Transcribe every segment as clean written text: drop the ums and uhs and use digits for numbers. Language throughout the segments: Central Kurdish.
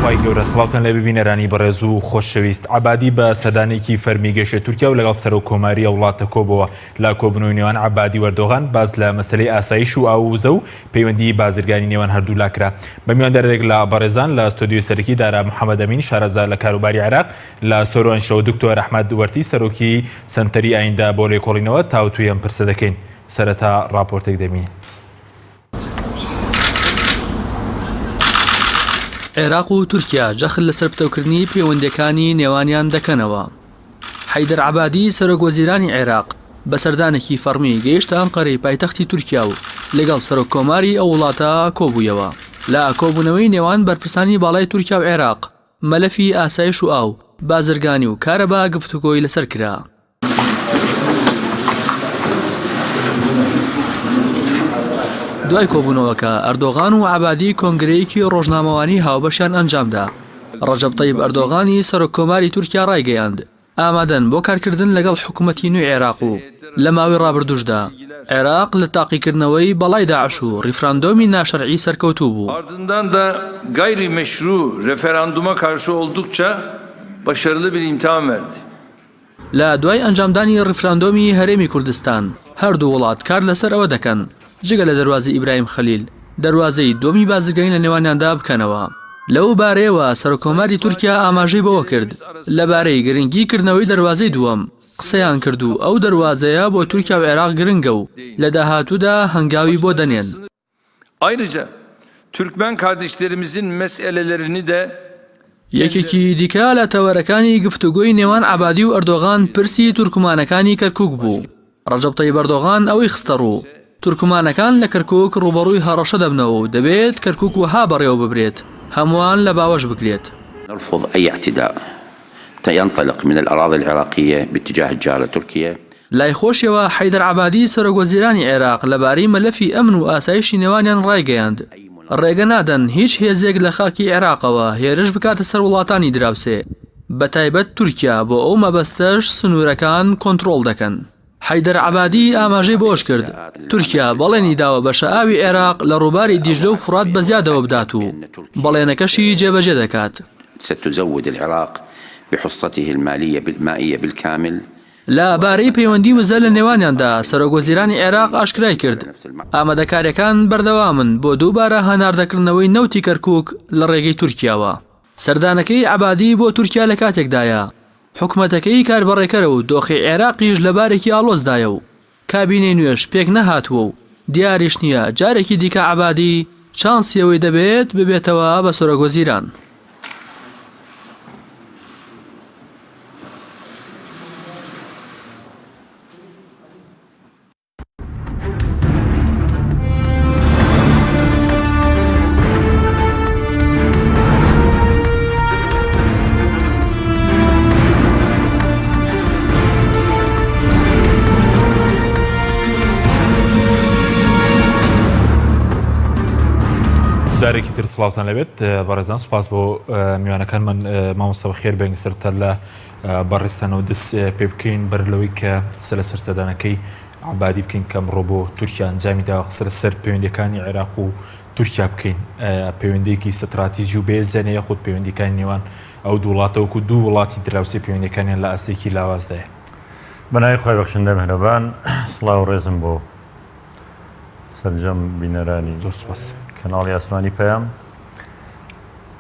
خی گەورە سڵاوتان لێ ببینەرانی بەڕێز و خۆشەویست عەبادی بە سەردانێکی فەرمی گەشتە تورکیا و لەگەڵ سەر و کۆماریە وڵاتە کۆبەوە لە کۆبوونەوەی نێوان عەبادی وەردۆغان باز لە مەسەلەی ئاسایش و ئاووزە و پەیوەندی بازرگانی نێوان هەردوو لاکرا. بە میواندارێک لە بەڕێزان لە ستۆدیۆی سەرەکی دارا محەممەد ئەمین شارەزا لە کاروباری عێراق لە سۆرۆنشەوە دکتۆر ئەحمەد وەرتی سەرۆکی سەنتەری ئایندا بۆ لێکۆڵینەوە تاوتوی ئەم پرسە دەکەین. سەرەتا ڕاپۆرتێک دەبینین. عێراق و تورکیا جەخل لەسەر پتەوکردنی پەیوەندیەکانی نێوانیان دەکەنەوە. حەیدەر عەبادی سەرۆکوەزیرانی عێراق بە سەردانێکی فەرمی گەیشتە ئەنقەرەی پایتەختی تورکیا و لەگەڵ سەرۆک کۆماری ئەو وڵاتە کۆبوویەوە. لە کۆبوونەوەی نێوان بەرپرسانی باڵای تورکیا و عێراق مەلەفی ئاسایش و ئاو، بازرگانی و کارەبا گفتوگۆی لەسەر کرا. دوای کۆبوونەوەکە ئەردۆغان و عەبادی کۆنگرەیەکی ڕۆژنامەوانی هاوبەشیان ئەنجامدا. ڕەجەب تەیب ئەردۆغانی سەرۆک کۆماری تورکیا ڕایگەیاند ئامادەن بۆ کارکردن لەگەڵ حکوومەتی نوێی عێراق و لە ماوەی ڕابردووشدا عێراق لە تاقیکردنەوەی بەڵای داعش و ریفراندۆمی ناشەرعی سەرکەوتوو بوو. Ardından da gayrimeşru referanduma karşı oldukça başarılı bir imtihan verdi. لە دوای ئەنجامدانی ریفراندۆمی هەرێمی کوردستان هەردوو وڵات کار لەسەر ئەوە دەکەن جگە لە دەواازەی ئیبراهیم خەلیل دەواازەی دۆمی بازرگانی لە نێوانیاندا بکەنەوە. لەو بارەیەوە سەرۆکۆماری تورکیا ئاماژەی بەوە کرد لەبارەی گرنگیکردنەوەی دەواازەی دووەم قسەیان کرد و ئەو دەواازەیە بۆ تورکیا و عێراق گرنگە و لە داهاتوودا هەنگاوی بۆ دەنێن. Ayrıca Türkmen kardeşlerimizin meselelerini de یەکێکی دیکە لە تەوەرەکانی گفتوگۆی نێوان عەبادی و ئەردۆغان پرسی تورکمانەکانی کەرکووک بوو. ڕەجەب تەیب ئەردۆغان ئەوەی خستە ڕوو تورکمانەکان لە کەرکووک ڕوبەڕووی هەڕەشە دەبنەوە و دەبێت کەرکووک وەها بەڕێوە ببرێت هەمووان لە باوەش بکرێت. نرفض أي اعتداء ينطلق من الأراضي العراقية باتجاه الجارة تركيا. لای خۆشیەوە حەیدەر عەبادی سەرۆکوەزیرانی عێراق لەبارەی مەلەفی ئەمن و ئاسایشی نێوانیان ڕایگەیاند ڕێگە نادەن هیچ هێزێک لە خاکی عێراقەوە هێرش بکاتە سەر وڵاتانی دراوسێ بەتایبەت تورکیا بۆ ئەو مەبەستەش سنوورەکان کۆنتڕۆڵ دەکەن. حەیدەر عەبادی ئاماژەی بۆش کرد تورکیا بەڵێنی داوە بە شەئاوی عێراق لە ڕووباری دیژلە و فورات بەزیادەوە بدات و بەڵێنەکەشی جێبەجێ دەکات. ستزود العراق بحصته المائية بالكامل. لە بارەی پەیوەندی وزە لە نێوانیاندا سەرۆکوەزیرانی عێراق ئاشکرای کرد ئامادەکاریەکان بەردەوامن بۆ دووبارە هەناردەکردنەوەی نەوتی کەرکووک لە ڕێگەی تورکیاوە. سەردانەکەی عەبادی بۆ تورکیا لە کاتێکدایە حکومەتەکەی کاربەڕێکەرە و دۆخی عێراقیش لە بارێکی ئاڵۆزدایە و کابینەی نوێش پێک نەهاتووە و دیاریش نییە جارێکی دیکە عەبادی چانسیەوەی دەبێت ببێتەوە بە سەرۆکوەزیران. جارێکی تر سڵاوتان لەبێت بەڕێزان سوپاس بۆ میوانەکانمان مامۆستاوە خێر بەنگسەرتە لە بەڕێستانەوە دەست پێ بکەین بەر لەوەی کە قسە لە سەرسەردانەکەی عەبادی بکەین کە ئەمڕۆ بۆ تورکیا ئەنجامی داوە قسە لەسەر پەیوەندیەکانی عێراق و تورکیا بکەین پەیوەندیەکی ستراتیژی و بێزانە یاخود پەیوەندیەکانی نێوان ئەو دوو وڵاتەوەکو دوو وڵاتی دراوسێ پەیوەندیەکانیان لە ئاستێکی لاوازدایە. بەناوی خۆی بەخشندە مهرەبان سڵاو و ڕێزم بۆ سەرجەم بینەرانی زۆر سوپاس کەناڵی ئاسمانی پەیام.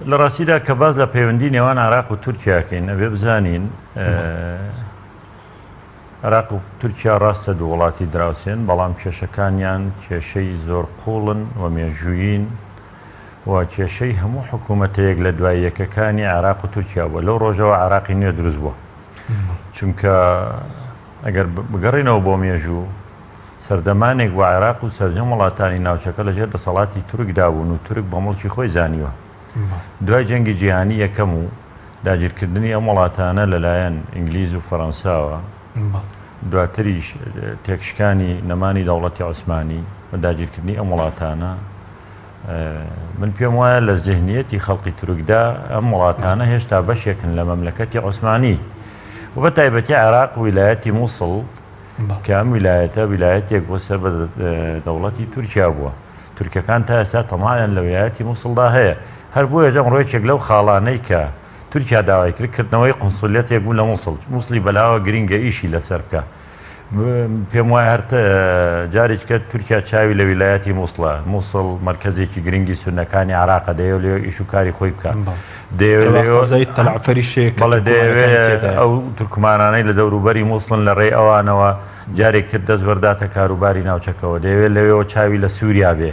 لە ڕاستیدا کە باز لە پەیوەندی نێوان عێراق و تورکیاکەین ئەبێ بزانین عێراق و تورکیا ڕاستە دوو وڵاتی دراوسێن بەڵام کێشەکانیان کێشەی زۆر قوڵن و مێژوویین و کێشەی هەموو حکوومەتەیەک لە دوای یەکەکانی عێراق و تورکیا بووە. لەو ڕۆژەوە عێراقی نوێ دروست بووە چونکە ئەگەر بگەڕینەوە بۆ مێژوو سەردەمانێک بۆ عێراق و سەرجەم وڵاتانی ناوچەکە لەژێر دەسەڵاتی تورکدا بوون و تورک بە مڵکی خۆی زانیوە. دوای جەنگی جیهانی یەکەم و داگیرکردنی ئەم وڵاتانە لەلایەن ئینگلیز و فەڕەنساوە دواتریش تێکشکانی نەمانی دەوڵەتی عوسمانی و داگیرکردنی ئەم وڵاتانە من پێم وایە لە زێهنیەتی خەڵقی تورکدا ئەم وڵاتانە هێشتا بەشێکن لە مەملەکەتی عوسمانی و بە تایبەتی عێراق و ویلایەتی مووسڵ کە ئەم ویلایەتە ویلایەتێک بۆ سەر بە دەوڵەتی تورکیا بووە. تورکەکان تا ئێستا تەمایان لە ویلایەتی مووسڵدا هەیە هەر بۆیە ئەم ڕۆیەکێک لەو خاڵانەی کە تورکیا داوای کرد کردنەوەی قونسولیەتێک بوو لە مووسڵی بەلاوە گرینگە ئیشی لەسەر بکە پێم وایە هەر جارێککە تورکیا چاوی لە ویلایەتی مووسڵ مرکزێکی گرنگی سونەکانی عراقە دەیەوێت لێ ئیش و کاری خۆی بکە دەیەوێت ئەو تورکمانانەی لە دەوروبەری مووسڵن لە ڕێی ئەوانەوە جارێکتر دەست بەرداتە کاروباری ناوچەکەەوە دەیەوێت لەوێەوە چاوی لە سووریا بێ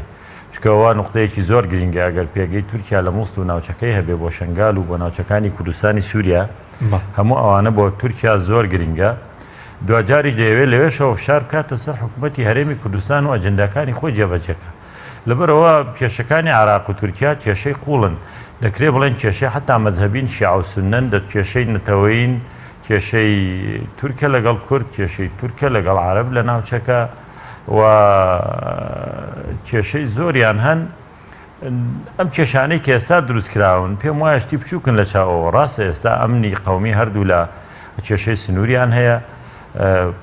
چکەوە نقطەیەکی زۆر گرنگە ئەگەر پێگەی تورکیا لە مووسڵ و ناوچەکەی هەبێ بۆ شنگال و بۆ ناوچەکانی کوردستانی سووریا هەموو ئەوانە بۆ تورکیا زۆر گرنگە دوجاریش دەیەوێت لەوێشەوە فشار بکاتە سەر حکوومەتی هەرێمی کوردستان و ئەجەنداکانی خۆی جێبەجێکە لەبەرەوە کێشەکانی عراق و تورکیا کێشەی قوڵن دەکرێت بڵێن کێشەی حتا مەذهبین شیعە و سونەن کێشەی نەتەوەین کێشەی تورکە لەگەڵ کورد کێشەی تورکە لەگەڵ عەرەب لە ناوچەکە و کێشەی زۆریان هەن ئەم کێشانەی کە ئێستا دروستکراون پێم وایە شتی بچووکن لە چاوەوە ڕاستە ئێستا ئەمنی قەومی هەردوو لە کێشەی سنووریان هەیە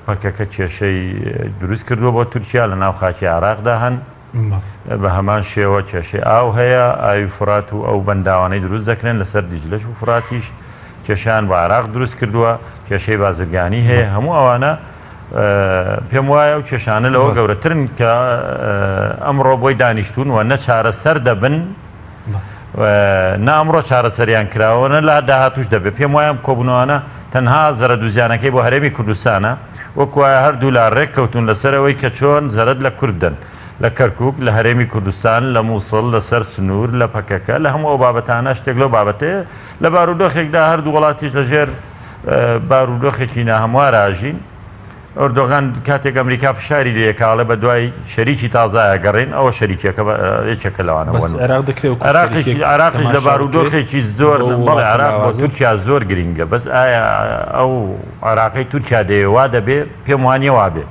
پەکەکە کێشەی دروست کردووە بۆ تورکیا لە ناو خاکی عراقدا هەن بە هەمان شێوە کێشەی ئاو هەیە ئاوی فرات و ئەو بەنداوانەی دروست دەکرێن لەسەر دیجلەش و فراتیش کێشیان بە عراق دروست کردووە کێشەی بازرگانی هەیە هەموو ئەوانە پێم وایە و کێشانە لەوە گەورەترن کە ئەمڕۆ بۆی دانیشتون و نە چارەسەر دەبن نا ئەمڕۆ چارەسەریان کراوەنە لا داهاتوش دەبێت پێم وایە کۆبوونەوەانە تەنها زەرە دووزیانەکەی بۆ هەرێمی کوردستانە وەکوایە هەردوو لا ڕێککەوتون لەسەرەوەی کە چۆن زەرد لە کوردن لە کەرکک لە هەرێمی کوردستان لە مووسڵ لەسەر سنوور لە پەکەکە لە هەموو ئەو بابەتانە شتێک لەو بابەتەیە لە بارودۆخێکدا هەردوو وڵاتیش لەژێر بارودۆخێکی ناهەموارژین ئۆردۆغان کاتێک ئەمریکا فشاری لێکاڵە بە دوای شەریکی تازایە گەڕێن ئەوە شەریکێکە یەکێکە لەوانەوە عراقیش لە بارودۆخێکی زۆر بەڵێ عراق بۆ تورکیا زۆر گرینگە بەس ئایا ئەو عراقی تورکیا دەیەوا دەبێ پێم وانیە وابێ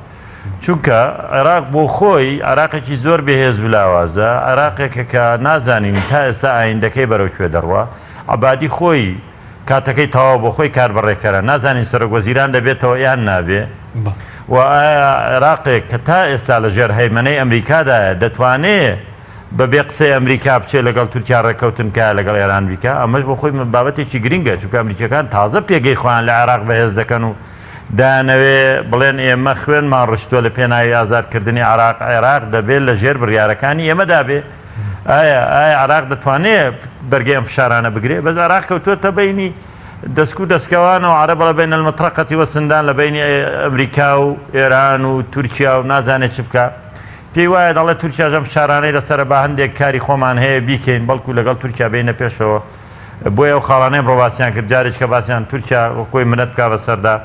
چونکە عراق بۆ خۆی عراقێکی زۆر بەهێز و لاوازە عراقێکە کە نازانین تا ئێستا ئایندەکەی بەرەوکوێ دەڕوە عەبادی خۆی کاتەکەی تەواو بۆ خۆی کار بەڕێکەرە نازانین سەرۆکوەزیران دەبێتەوە یان نابێ و ئایا عێراقێک کە تا ئێستا لە ژێر هەیمەنەی ئەمریکادایە دەتوانێت بەبێ قسەی ئەمریکا بچێت لەگەڵ تورکیا ڕێکەوتن کە لەگەڵ ئێران بیکە ئەمەش بۆ خۆی بابەتێکی گرنگە چونکە ئەمریکەکان تازە پێگەی خۆیان لە عێراق بەهێز دەکەن و دانەوێ بڵێن ئێمە خوێنمان ڕشتووە لە پێناوی ئازادکردنی عێراق دەبێت لە ژێر بڕیارەکانی ئێمەدا بێ ئایا عێراق دەتوانێت بەرگەی ئەم فشارانە بگرێت بەس عێراق کەوتووەتە بینی دەستک و دەستکەوان و عەرەبە لە بین المەطرەقەتی وەسندان لە بینی ئەمریکا و ئێران و تورکیا و نازانێت چ بکە پێی وایە دەڵێت تورکیا ژەم فشارانەی لەسەرە با هەندێک کاری خۆمان هەیە بیکەین بەڵکو لەگەڵ تورکیا بینە پێشەوە بۆیە ئەو خاڵانەی ڕۆباسییان کرد جارێککە باسییان تورکیا خۆی منەت بکە بەسەردا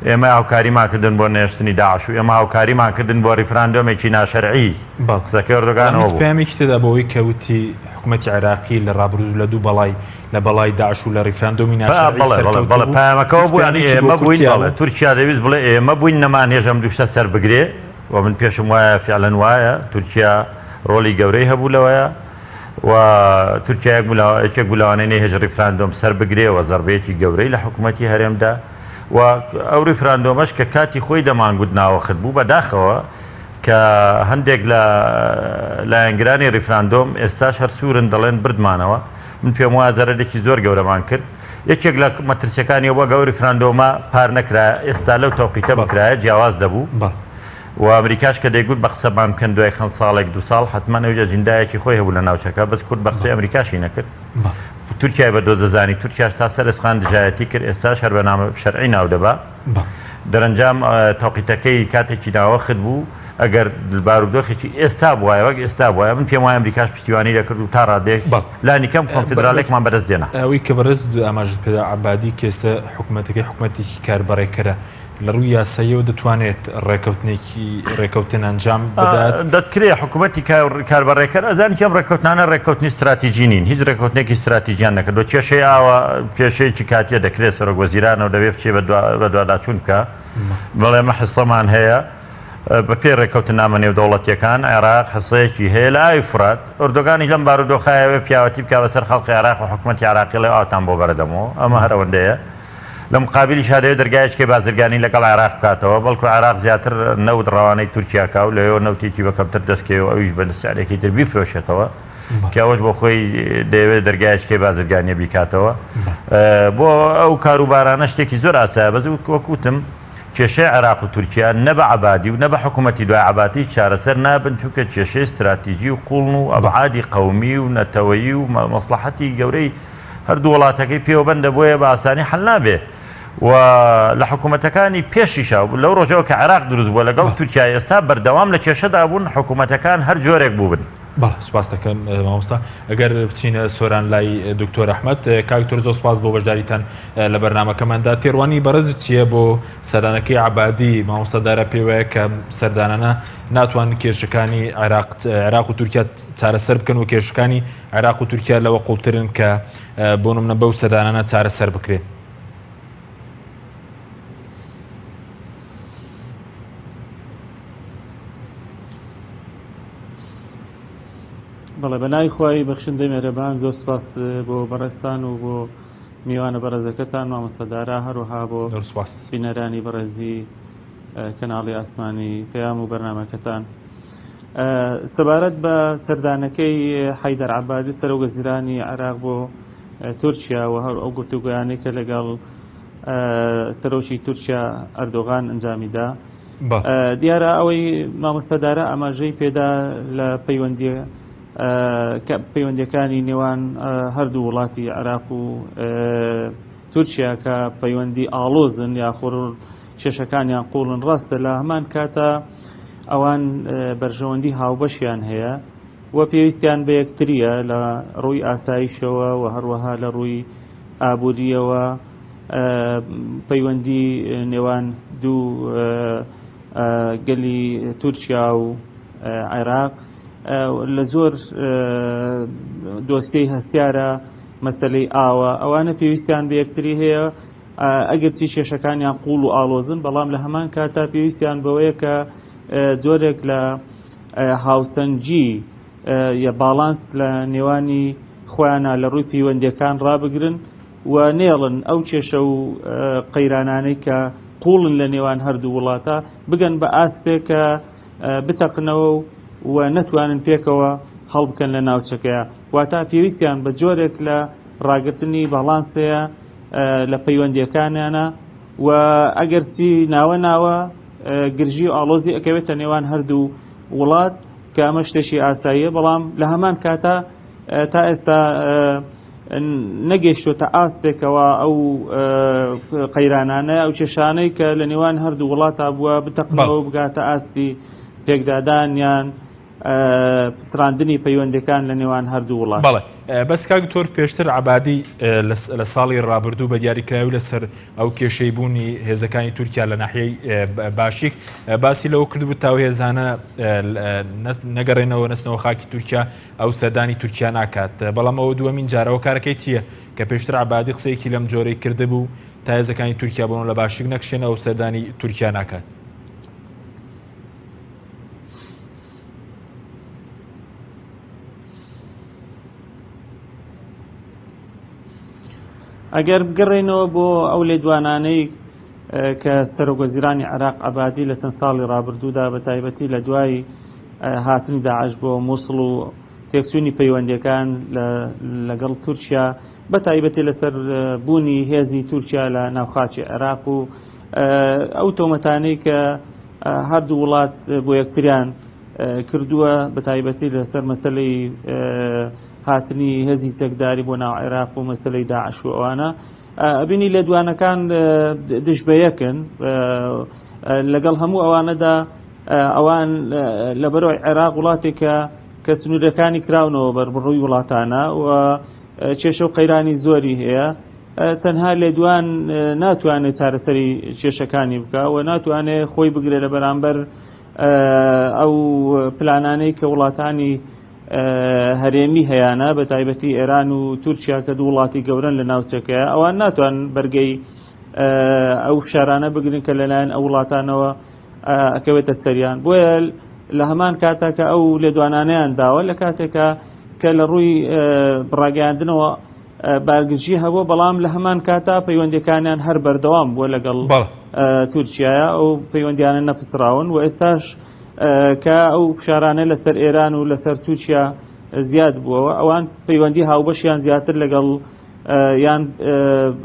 ئێمە هاوکاریمان کردن بۆ نێشتنی داعش و ئێمە هاوکاریمان کردن بۆ ریفراندۆمێکی ناشەرعی قسەکەی ئەردۆغانەوە پامێکی تێدا بەوەی کەوتی حکوومەتی عێراقی لە ڕابردوو لە دوو بەڵای لە بەڵای داعش و لە ریفراندۆمی ناشەرعی پامەکەەوە بوویان ئێمە بووین تورکیا دەویست بڵێ ئێمە بووین نەمان هێژەم دوشتە سەر بگرێ و من پێشم وایە فعلەن وایە تورکیا ڕۆلی گەورەی هەبوو لەوەیە و تورکیا یەکێک بوولەوانەی هێژ ریفراندۆم سەر بگرێەوە زەربەیەکی گەورەی لە حکوومەتی هەرێمدا و ئەو ریفراندۆمەش کە کاتی خۆی دەمانگوت ناوەخت بوو بەداخەوە کە هەندێک لە لایەنگرانی ریفراندۆم ئێستاش هەر سوورن دەڵێن بردمانەوە من پێم وایە زەرەرێکی زۆر گەورەمان کرد یەکێک لە مەترسیەکانی ئەوە گەوری ریفراندۆمە پار نەکرایە ئێستا لەو تۆقیتە بکرایە جیاواز دەبوو و ئەمریکاش کە دەیگوت بە قسەمان بکەن دوای چەند ساڵێک دو ساڵ حتمما ئەوجە جیندایەکی خۆی هەبوو لە ناوچەکە بەس کورد بە قسەی ئەمریکاشی نەکرد تورکیای بە دۆزەزانی تورکیاش تا سەر ئەسخان دژایەتی کرد ئێستاش هەر بەنامە شەرعی ناو دەبا دەرەنجام تۆقیتەکەی کاتێکی ناوەخت بوو ئەگەر بارودۆخێکی ئێستا بووایە وەک ئێستا بووە من پێم وایە ئەمریکاش پشتیوانی دەکرد و تا ڕادێک لانی کەم کۆنفدرالێکمان بەدەست دێنا ئەوەی کە بەڕێز ئاماژت پێدا عەبادی کێسە حکوومەتەکەی حکوومەتێکی کاربەڕێکەرە لە ڕووی یاساییەوە دەتوانێت ڕێکەوتن ئەنجام بدات دەتکرێت حکوومەتی کاربەڕێکەر ئەزانی کەم ڕێکەوتانە ڕێکەوتنی استراتیژی نین هیچ ڕێکەوتنێکی استراتیژیان نەکردو کێشەی ئاوە کێشەیەکی کاتیە دەکرێت سەرۆکوەزیرانەوە دەبێت بچێ بە دوواداچوون بکە بەڵێ ئێمە حسەمان هەیە بە پێ ڕێکەوتن نامە نێودەوڵەتیەکان عێراق حسەیەکی هەیە لە ئاوی فرات ئۆردۆگانی لەم بارودۆخایەوە پیاوەتی بکە بەسەر خەڵقی عێراق و حکوومەتی عێراقی لە ئاوتان بۆ بەردەمەوە ئەمە هەر ئەوەندەیە لە مقابلی شادەوێت دەرگایەکی بازرگانی لەگەڵ عێراق بکاتەوە بەڵکو عێراق زیاتر نەوت ڕەوانەی تورکیاکە و لەوێ نەوتێکی بەکەمتر دەستکەوە ئەویش بە سعرێکی تر بیفرۆشێتەوە کە ئەوەش بۆ خۆی دەیەوێت دەرگایشکێ بازرگانیە بیکاتەوە بۆ ئەو کاروبارانە شتێکی زۆر ئاسایە بەس وەکوتم کێشەی عێراق و تورکیا نە بە عەبادی و نە بە حکوومەتی دوای عەبادی چارەسەر نابن چونکە کێشەی استراتیژی و قوڵن و ئەبعادی قەومی و نەتەوەیی و مەسلحەتی گەورەی هەردوو وڵاتەکەی پێوەبەندە بۆیە بە ئاسانی حەل نابێ و لە حکوومەتەکانی پێشیشا لەو ڕۆژەوە کە عێراق دروست بووە لەگەڵ تورکیا ئێستا بەردەوام لە کێشەدا بوون حکوومەتەکان هەر جۆرێک بووبن. بەڵێ سوپاس دەکەم مامۆستا ئەگەر بچینە سۆران لای دکتۆر ئەحمەد کاکتۆر زۆر سوپاس بۆ بەشداریتان لە بەرنامەکەماندا تێڕوانی بەرزت چییە بۆ سەردانەکەی عەبادی مامۆستادارە پێی وایە کە سەردانانە ناتوانن کێشەکانی عێراق و تورکیا چارەسەر بکەن و کێشەکانی عێراق و تورکیا لەوە قوڵترن کە بۆ نمونە بەو سەردانانە چارەسەر بکرێن. بەڵێ بەنای خۆی بەخشندەی مێرەبان زۆر سپاس بۆ بەڕێستان و بۆ میوانە بەڕێزەکەتان مامۆستادارا هەروەها بۆ بینەرانی بەڕێزی کەناڵی ئاسمانی پەیام و بەرنامەکەتان. سەبارەت بە سەردانەکەی حەیدەر عەبادی سەرۆکوەزیرانی عێراق بۆ تورکیا و هەر ئەو گفتوگویانەی کە لەگەڵ سەرۆکی تورکیا ئەردۆغان ئەنجامیدا دیارە ئەوەی مامۆستادارە ئاماژەی پێدا لە پەیوەندیەکانی نێوان هەردوو وڵاتی عێراق و تورکیا کە پەیوەندی ئاڵۆزن یاخۆر کێشەکانیان قوڵن ڕاستە لە هەمان کاتە ئەوان بەرژەوەندی هاوبەشیان هەیە و پێویستیان بە یەکتریە لە ڕووی ئاسایشەوە و هەروەها لە ڕووی ئابووریەوە پەیوەندی نێوان دوو گەلی تورکیا و عێراق لە زۆر دۆسیەی هەستیارە مەسەلەی ئاوە ئەوانە پێویستیان بە یەکتری هەیە ئەگەرچی کێشەکانیان قوڵ و ئاڵۆزن بەڵام لە هەمان کاتا پێویستیان بەوەیە کە جۆرێک لە هاوسەنگی یا باڵانس لە نێوانی خۆیانە لە ڕووی پەیوەندیەکان ڕابگرن و نێڵن ئەو کێشە و قەیرانانەی کە قوڵن لە نێوان هەردوو وڵاتە بگەن بە ئاستێک کە بتەقنەوە و نەتوانن پێکەوە هەڵبکەن لە ناوچەکەیە واتە پێویستیان بە جۆرێک لە ڕاگررتنی باڵانسەیە لە پەیوەندیەکانیانە و ئەگەرچی ناوە ناوە گرژی و ئاڵۆزی ئەکەوێتە نێوان هەردوو وڵات کە ئەمە شتێکی ئاساییە بەڵام لە هەمان کاتە تا ئێستا نەگەیشتوتە ئاستێکەوە ئەو قەیرانانە ئەو کێشانەی کە لە نێوان هەردوو وڵاتە بووە بتەقنەوە بگاتە ئاستی پێکدادانیان پسراندنی پەیوەندەکان لە نێوان هەردوو وڵات. بەڵێ بەس کاکتۆر پێشتر عەبادی لە ساڵی ڕابردوو بە دیاریکراوی لەسەر ئەو کێشەی بوونی هێزەکانی تورکیا لە ناحیەی باشیک باسی لەوە کردبوو تا هێزانە نەگەڕێنەوە نستنەوە خاکی تورکیا ئەو سەردانی تورکیا ناکات بەڵام ئەوە دووەمین جارەوە کارەکەی چییە کە پێشتر عەبادی قسەیەکی لەم جۆرەی کردبوو تا هێزەکانی تورکیا بۆن لە باشیک نەکشێنە ئەو سەردانی تورکیا ناکات. ئەگەر بگەڕێنەوە بۆ ئەو لێدوانانەی کە سەرۆکوەزیرانی عێراق عەبادی لە چەند ساڵی ڕابردوودا بە تایبەتی لە دوای هاتنی داعش بۆ مووسڵ و تێکچوونی پەیوەندیەکان لەگەڵ تورکیا بە تایبەتی لەسەر بوونی هێزی تورکیا لە ناوخاکی عێراق و ئەو تۆمەتانەی کە هەردوو وڵات بۆ یەکتریان کردووە بە تایبەتی لەسەر مەسەلەی هاتنی هێزی چەکداری بۆ ناو عێراق و مەسەلەی داعش و ئەوانە ئەبینی لە دوانەکان دش بە یەکن لەگەڵ هەموو ئەوانەدا ئەوان لە بەرەوەی عێراق وڵاتێکە کە سنوورەکانی کراونەوە بەڕووی وڵاتانە و کێشە و قەیرانی زۆری هەیە تەنها لێدوان ناتوانێت چارەسەری کێشەکانی بکە و ناتوانێت خۆی بگرێت لە بەرامبەر ئەو پلانانەی کە وڵاتانی هەرێمی هەیەە بە تایبەتی ئێران و تورکیا کە دوو وڵاتی گەورن لە ناوچەکەیە ئەوان ناتوان بەرگەی ئەو فشارانە بگرن کە لەلایەن ئەو وڵاتانەوە ئەکەوێتە سەریان بۆیە لە هەمان کاتە کە ئەو لێدوانانەیان داوە لە کاتێکە کە لە ڕووی بڕاگەاندنەوە بارگژی هەبووە بەڵام لە هەمان کاتا پەیوەندیەکانیان هەر بەردەوام بووە لەگەڵ تورکیایە ئەو پەیوەندیانە نەپسراون و ئێستاش کە ئەو فشارانە لەسەر ئێران و لەسەر تورکیا زیاد بووە ئەوان پەیوەندی هاوبەشیان زیاتر لەگەڵ یان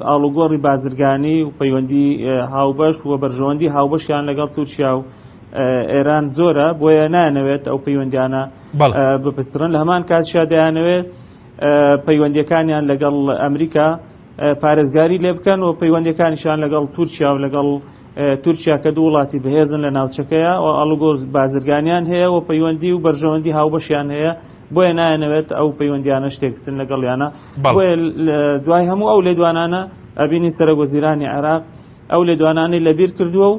ئاڵوگۆڕی بازرگانی و پەیوەندی هاوبەش و بەرژەوەندی هاوبەشیان لەگەڵ تورکیا و ئێران زۆرە بۆیە نانەوێت ئەو پەیوەندیانە بپسرن لە هەمان کاتشا دەیانەوێت پەیوەندیەکانیان لەگەڵ ئەمریکا پارێزگاری لێ بکەن و پەیوەندیەکانیشان لەگەڵ تورکیا و لەگەڵ تورکیا کە دوو وڵاتی بەهێزن لە ناوچەکەیە و ئاڵوگۆڕ بازرگانیان هەیە و پەیوەندی و بەرژەوەندی هاوبەشیان هەیە بۆیە نایەنەوێت ئەو پەیوەندیانە شتێک بچن لەگەڵیانە بۆیە دوای هەموو ئەو لێدوانانە ئەبینی سەرۆکوەزیرانی عێراق ئەو لێدوانانەی لەبیر کردووە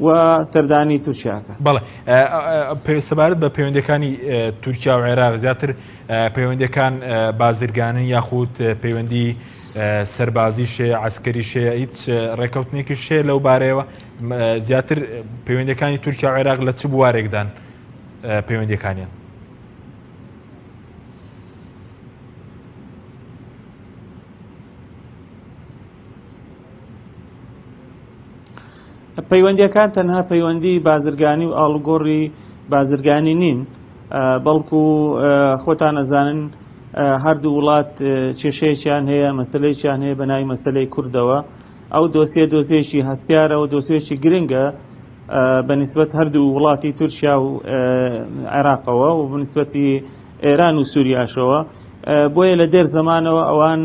و سەردانی تورکیاکە. بەڵێ سەبارەت بە پەیوەندەکانی تورکیا و عێراق زیاتر پەیوەندەکان بازرگانن یاخود پەیوەندی سەربازی شەیە عسکەری شەیە هیچ ڕێکەوتنێکی شەیە لەو بارەیەوە زیاتر پەیوەندەکانی تورکیا و عێراق لە چ بوارێکدان پەیوەندیەکانیان؟ پەیوەندیەکان تەنها پەیوەندی بازرگانی و ئاڵوگۆڕی بازرگانی نین بەڵکو خۆتان ئەزانن هەردوو وڵات کێشەیەکیان هەیە مەسەلەیەکیان هەیە بە ناوی مەسەلەی کوردەوە ئەو دۆسیێکی هەستیارە و دۆسیێکی گرنگە بەنسبەت هەردوو وڵاتی تورکیا و عێراقەوە و بەنسبەتی ئێران و سووریاشەوە بۆیە لە دێر زەمانەوە ئەوان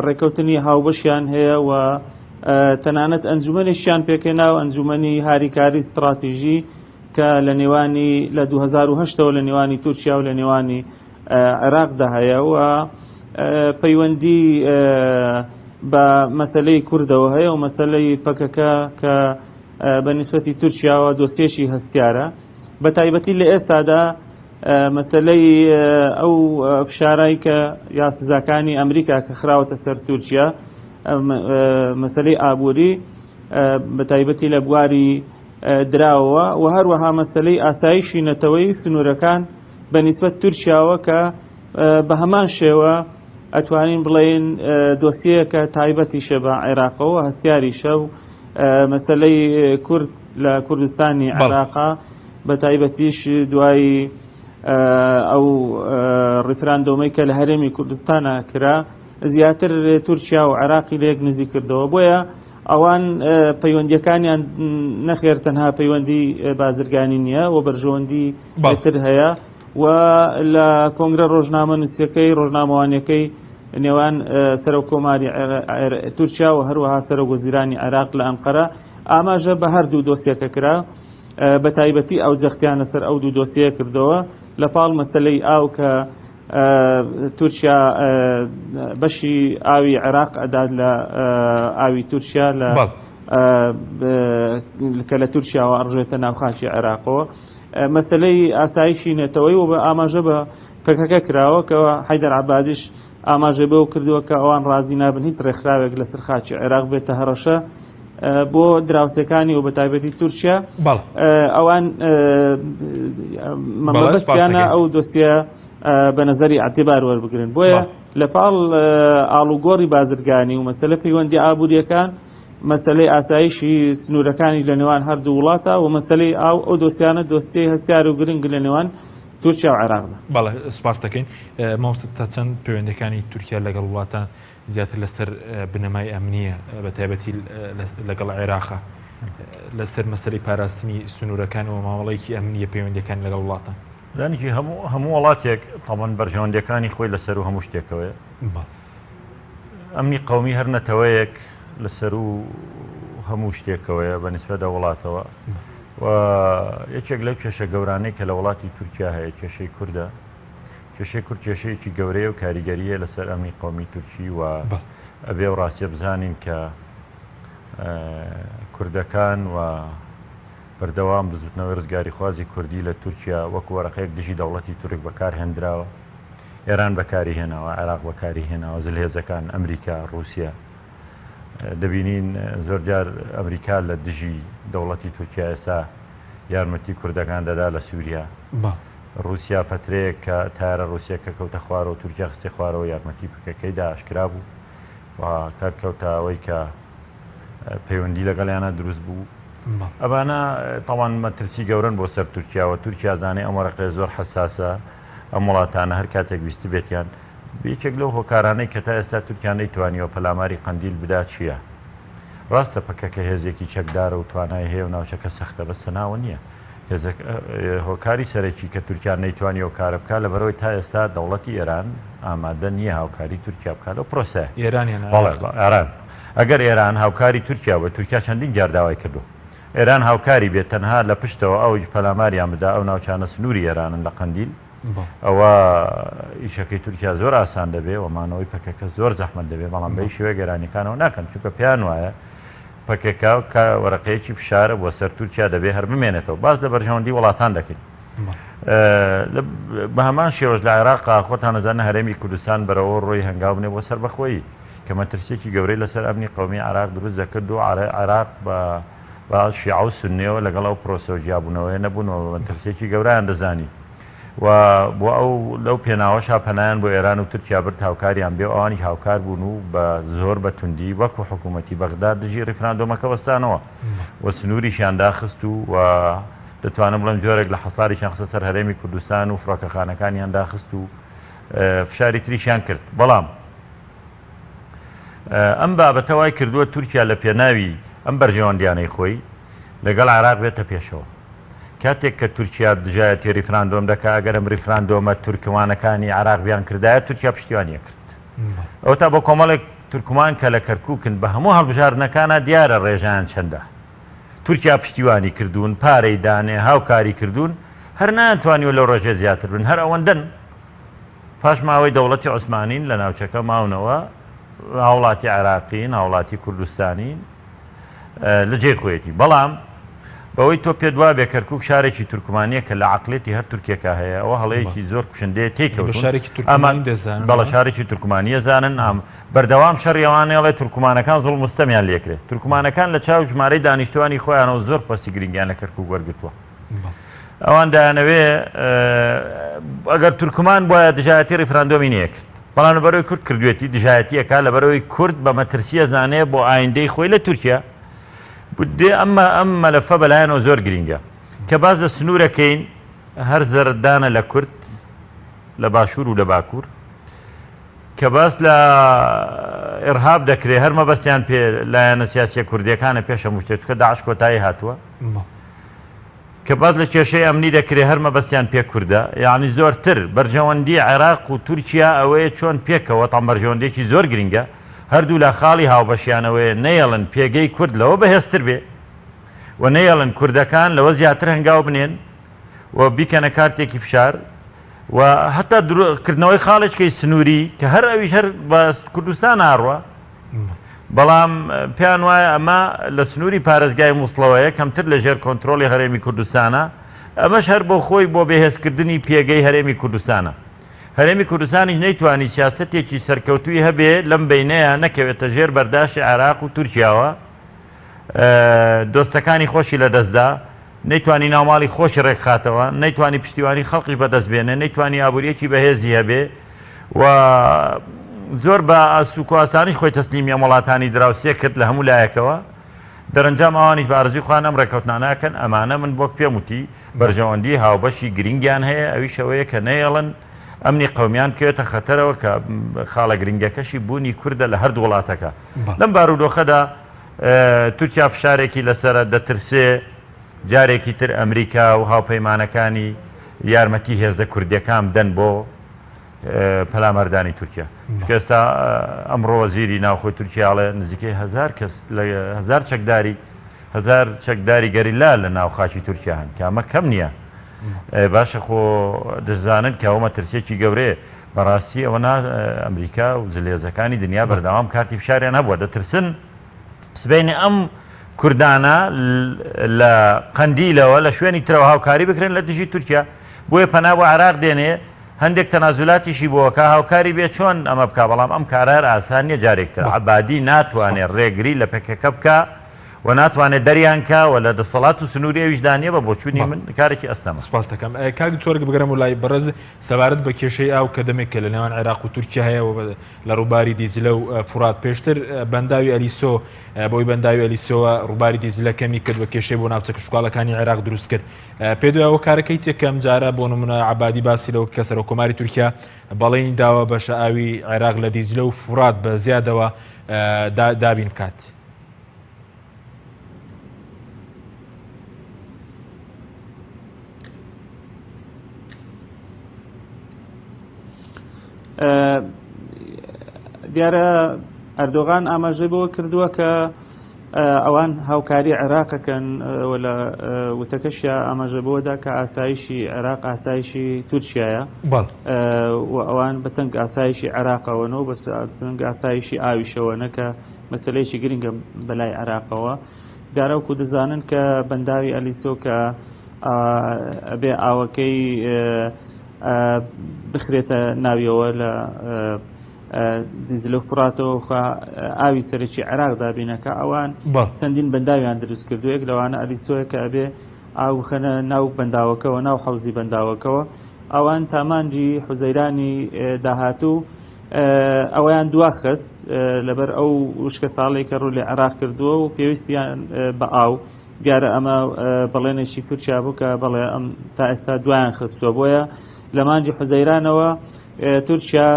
ڕێکەوتنی هاوبەشیان هەیە و تەنانەت ئەنجومەنیشیان پێکەنا و ئەنجومەنی هاریکاری استراتیژی کە لە نێوانی لە 2010ەوە لە نێوانی تورکیا و لە نێوانی عێراقدا هەیە و پەیوەندی بە مەسەلەی کوردەوە هەیە و مەسەلەی پەکەکە کە بە نیسبەتی تورکیاوە دۆسیێکی هەستیارە بە تایبەتی لە ئێستادا مەسەلەی ئەو فشارایی کە یا سزاکانی ئەمریکا کە خراوەتە سەر تورکیا مەسەلەی ئابووری بە تایبەتی لە بواری دراوەوە و هەروەها مەسەلەی ئاسایشی نەتەوەی سنوورەکان بە نیسبەت تورکیاوە کە بە هەمان شێوە ئەتوانین بڵێن دۆسیەکە تایبەتیشە بە عێراقەوە هەستیاریشە و مەسەلەی کورد لە کوردستانی عێراقا بە تایبەتیش دوای ئەو ڕیفراندۆمەی کە لە هەرێمی کوردستانە کرا زیاتر تورکیا و عێراقی لە یەک نزیک کردەوە بۆیە ئەوان پەیوەندیەکانیان نەخێر تەنها پەیوەندی بازرگانی نییە و بەرژەوەندی بەتر هەیە و لە کۆنگرە ڕۆژنامە نووسیەکەی ڕۆژنامەوانیەکەی نێوان سەرۆکۆماری تورکیا و هەروەها سەرۆکوەزیرانی عێراق لە ئەنقەرە ئاماژە بە هەردوو دۆسیەکە کرا بە تایبەتی ئەو جەختیانە سەر ئەو دوو دۆسیە کردەوە لە پاڵ مەسەلەی ئاو کە تورکیا بەشی ئاوی عێراق ئەدات لە ئاوی تورکیا کە لە تورکیاوە ئەڕژێتە ناوخاکی عێراقەوە مەسەلەی ئاسایشی نێتەوەی و بە ئاماژە بە پەکەکە کراوە کەەوە حەیدەر عەبادیش ئاماژە بەو کردووە کە ئەوان ڕازی نابن هیچ ڕێکخراوێک لەسەر خاکی عێراق بێتە هەڕەشە بۆ دراوسەکانی و بە تایبەتی تورکیا ئەوان مەبەستیانە ئەو دۆسیە بە نەزەری ئاعتیبار وەربگرن بۆیە لە پاڵ ئاڵوگۆڕی بازرگانی و مەسەلە پەیوەندی ئابووریەکان مەسەلەی ئاسایشی سنوورەکانی لە نێوان هەردوو وڵاتە و مەسەلەی ئەو دۆسیانە دۆستی هەستیار و گرنگ لە نێوان تورکیا و عێراقدا. بەڵێ سوپاس دەکەین مامۆستا تا چەند پەیوەندەکانی تورکیا لەگەڵ وڵاتان زیاتر لەسەر بنەمای ئەمنیە بە تایبەتی لەگەڵ عێراقا لەسەر مەسەلەی پاراستنی سنوورەکان و مامەڵەیەکی ئەمنیە پەیوەندەکان لەگەڵ وڵاتان دانیکی هەموو وڵاتێک تاوان بەرژەوەندەکانی خۆی لەسەر و هەموو شتێکەوەیە ئەمنی قەومی هەر نەتەوەیەک لەسەر و هەموو شتێکەوەیە بە نسبەتە وڵاتەوە و یەکێک لەو کێشە گەورانەی کە لە وڵاتی تورکیا هەیە کێشەی کووردە کێشەی کورد کێشەیەکی گەورەیە و کاریگەریە لەسەر ئەمنی قەومی تورکی و ئەبێ و ڕاستیە بزانین کە کوردەکان و بەردەوام بزوتنەوەی ڕزگاری خوازی کوردی لە تورکیا وەکو وەرەقەیەک دژی دەوڵەتی تورک بەکارهێنراوە ئێران بەکاری هێناوە عێراق بەکاری هێناوە زلهێزەکان ئەمریکا رووسیا دەبینین زۆرجار ئەمریکا لە دژی دەوڵەتی تورکیا ئێستا یارمەتی کوردەکان دەدا لە سووریا رووسیا فترەیەک کە تارە رووسیەکە کەوتە خوارەوە و تورکیا خستێ خوارەوە یارمەتی بکەکەیدا ئاشکرا بوو و کارکەوتەوەی کە پەیوەندی لەگەڵیانە دروست بوو ئەوانە تاوان مەترسی گەورن بۆ سەر تورکیا و تورکیا زانێ ئەم وەرەقەیە زۆر حەساسە ئەم وڵاتانە هەر کاتێک ویستی بێتیان یەکێک لەو هۆکارانەی کە تا ئێستا تورکیان نەیتوانیوە پەلاماری قەندیل بدا چییە؟ ڕاستە پەکەکە هێزێکی چەکدارە و توانای هەیە و ناوچەکە سەختە بەستە ناوە نییە. هۆکاری سەرەکی کە تورکیان نەیتوانی و کارە بکات لە بەرەوەی تا ئێستا دەوڵەتی ئێران ئامادە نییە هاوکاری تورکیا بکات لەو پرۆسە ئێران ئەگەر ئێران هاوکاری تورکیا بە تورکیا چەندین جار داوای کردو ئێران هاوکاری بێت تەنها لە پشتەوە ئەوج پەلاماریان بدا ئەو ناوچانە سنووری ئێرانن لە قەندیل ئەوە ئیشەکەی تورکیا زۆر ئاسان دەبێ ومانەوەی پەکەکە زۆر زەحمەت دەبێت بەڵام بەی شێوەیە گەرانیەکانەوە ناکەن چونکە پێیان وایە پەکێکا کە وەرەقەیەکی فشارە بۆ سەر تورکیا دەبێ هەر بمێنێتەوە باز لە بەرژەوەندی وڵاتان دەکەین بە هەمان شێوەش لە عێراقا خۆتان نەزانە هەرێمی کوردستان بەرەوە ڕۆی هەنگاو بنێ بۆ سەر بەخۆیی کە مەترسیێکی گەورەی لەسەر ئەمنی قەومی عێراق دروست دەکرد و عێراق بە شیعە و سوننیەوە لەگەڵ ئەو پرۆسە و جیابوونەوەی نەبوونەوە مەترسیێکی گەورەیان دەزانی و بۆ ئەو لەو پێناوەشا پەنایان بۆ ئێران و تورکیا برد هاوکاریان بێ ئەوانی هاوکار بوون و بە زۆر بە توندی وەکو حکوومەتی بەغداد دژی ڕیفراندۆمەکە وەستانەوە و سنووریشیان داخست و دەتوانم بڵێم جۆرێک لە حەساریشان خستە سەر هەرێمی کوردستان و فڕۆکەخانەکانیان داخست و فشاری تریشیان کرد بەڵام ئەم بابەتە وای کردووە تورکیا لە پێناوی ئەم بەرژەوەندیانەی خۆی لەگەڵ عێراق بێتە پێشەوە کاتێک کە تورکیا دژایەتی ریفراندۆم دەکا ئەگەرم ریفراندۆمە تورکمانەکانی عێراق بیان کردایە تورکیا پشتیوانیە کرد ئەو تا بۆ کۆمەڵێک تورکمان کە لە کەرکووکن بە هەموو هەڵبژارنەکانە دیارە ڕێژیان چەندە تورکیا پشتیوانی کردوون پارەی دانێ هاوکاری کردوون هەر ناتوانیوە لەو ڕێژێ زیاتر بن هەر ئەوەندەن پاش ماوەی دەوڵەتی عوسمانین لە ناوچەکە ماونەوە هاوڵاتی عێراقین هاوڵاتی کوردستانین لە جێ خۆیەتی بەڵام بەوەی تۆ پێ دوا بێ کەرکووک شارێکی تورکمانیە کە لە عقلێتی هەر تورکێکە هەیە ئەوە هەڵەیەکی زۆر کوشندەیە تێکەوت بەڵە شارێکی تورکمانیە زانن ئەم بەردەوام شەڕیەوانێڵێ تورکمانەکان زۆڵ مستەمیان لێکرێت تورکمانەکان لە چاو ژمارەی دانیشتوانی خۆیانەوە زۆر پستی گرنگیان لە کەرکووک وەرگتووە ئەوان دایانەوێ ئەگەر تورکمان بۆیە دژایەتی ریفراندۆمی نییە کرد بەڵام لەبەرەوەی کورد کردوێتی دژایەتیەکە لەبەرەوەی کورد بە مەترسیە زانەیە بۆ ئایندەی خۆی لە تورکیا بدێ ئەمە مەلەفە بەلایەنەوە زۆر گرنگە کە باز لە سنوورەکەین هەر زەردانە لە کورد لە باشوور و لە باکوور کە باس لە ئێرهاب دەکرێت هەر مەبەستیان پێ لایەنە سیاسیە کوردیەکانە پێشە مشتێچکە داعش کۆتایی هاتووە کە باز لە کێشەی ئەمنی دەکرێت هەر مەبەستیان پێ کووردە یعنی زۆرتر بەرژەوەندی عێراق و تورکیا ئەوەیە چۆن پێکەوە تام بەرژەوەندێکی زۆر گرنگە هەردوو لە خاڵی هاوبەشیانەوەی نەیەڵن پێگەی کورد لەوە بەهێزتر بێ و نەیەڵن کوردەکان لەوە زیاتر هەنگاو بنێن و بیکەنە کارتێکی فشار و هەتا کردنەوەی خاڵێککەی سنووری کە هەر ئەویش هەر بە کوردستان ئاڕوە بەڵام پێیان وایە ئەمە لە سنووری پارێزگای مووسڵەوەیە کەمتر لە ژێر کۆنتترۆلی هەرێمی کوردستانە ئەمەش هەر بۆ خۆی بۆ بەهێزکردنی پێگەی هەرێمی کوردستانە هەرێمی کوردستانی نەیتوانی سیاسەتێکی سەرکەوتوی هەبێ لەم بینەیە نەکەوێتە ژێر بەرداشتی عێراق و تورکیاوە دۆستەکانی خۆشی لە دەستدا نەیتوانی ناوماڵی خۆشی ڕێکخاتەوە نەیتوانی پشتیوانی خەڵقی بەدەست بێنێ نەیتوانی ئابوووریەکی بەهێزی هەبێ و زۆر بە ئاسوک و ئاسانیش خۆی تەسلیمی وڵاتانی دراوسێ کرد لە هەموو لایەکەوە دەرەنجام ئەوانیش بە ئارزوی خوا ئەم ڕێکەوتناناکەن ئەمانە من بۆ پێم وتی بەرژەوەندی هاوبەشی گرنگیان هەیە ئەویش ئەوەیە کە نەیەڵن ئەمنی قەومیان کێتە خەتەرەوە کە خاڵە گرنگەکەشی بوونی کووردە لە هەردوو وڵاتەکە لەم بارودۆخەدا تورکیا فشارێکی لەسرە دەترسێ جارێکی تر ئەمریکا و هاوپەیمانەکانی یارمەتی هێزە کوردیەکان بدەن بۆ پەلامەردانی تورکیا ئێستا ئەمڕۆ وەزیری ناوخۆی تورکیاڵێ نزیکەی هەزار کەس هەزار چەکداری گەریلا لە ناو خاچی تورکیا هەن کە ئەمە کەم نییە باشە خۆ دەزانن کە ئەوە مەترسێکی گەورەیە بەڕاستی ئەوە ئەمریکا و زلێزەکانی دنیا بەردەوام کارتی فشاریان هەبووە دەترسن سبەینی ئەم کوردانە لە قەندیلەوە لە شوێنی ترەوە هاوکاری بکرێن لە دژی تورکیا بۆیە پەنا بۆ عێراق دێنێ هەندێک تەنازولاتیشی بۆکە هاوکاری بێت چۆن ئەمە بکە بەڵام ئەم کارار ئاسان نیە جارێکتر عەبادی ناتوانێت ڕێگری لە پێکەکە بکە و ناتوانێت دەریانکە و لە دەسەڵات و سنووری ویژدانیە بە بۆچوونی من کارێکی ئەستەمە. سپاس دەکەم کاک تۆرگ بگەرم و لای بەڕێز سەبارەت بە کێشەی ئاو کە دەمێکە لە نێوان عێراق و تورکیا هەیە لە ڕووباری دیزلە و فرات پێشتر بەنداوی ئەلیسۆ بۆی بەنداوی ئەلیسۆوە ڕووباری دیزلەکەمی کرد بە کێشەی بۆ ناوچە کشتوکاڵەکانی عێراق دروست کرد. پێ دوایەوە کارەکەی تێکەم جارە بۆ نمونە عەبادی باسی لەوە کە سەرۆکۆماری تورکیا بەڵێنی داوە بەشە ئاوی عێراق لە دیزلە و فرات بە زیادەوە دابین بکات. دیارە ئەردۆغان ئاماژەی بۆ کردووە کە ئەوان هاوکاری عێراقەکەن لە وتەکەشیە ئاماژە بۆدا کە ئاسایشی عێراق ئاسایشی تورکیایە و ئەوان بەتەنگ ئاسایشی عێراقەوەنەوە بە تەنگ ئاسایشی ئاویشەوەنە کە مەسلەیەکی گرنگە بەلای عێراقەوە دیارەوەکو دەزانن کە بەنداوی ئەلیسۆ کە ئەبێ ئاوەکەی بخرێتە ناویەوە لە دیزلە و فراتەوە ئاوی سەرەکی عێراق دابینەکە ئەوان چەندین بەنداویان دروست کردووەک لەوانە ئەلیسۆیە کە ئەبێ ئاو خەنە ناو بەنداوەکەەوە ناو حەوزی بەنداوەکەەوە ئەوان تامانجی حوزەیرانی داهاتوو ئەویان دواخست لەبەر ئەو وشکە ساڵی کە ڕوو لە عێراق کردووە و پێویستیان بە ئاو دیارە ئەمە بەڵێنێکی تورکیا بوو کە بەڵێ ئەم تا ئێستا دوایان خستووە بۆیە لە مانجی حوزەیرانەوە تورکیا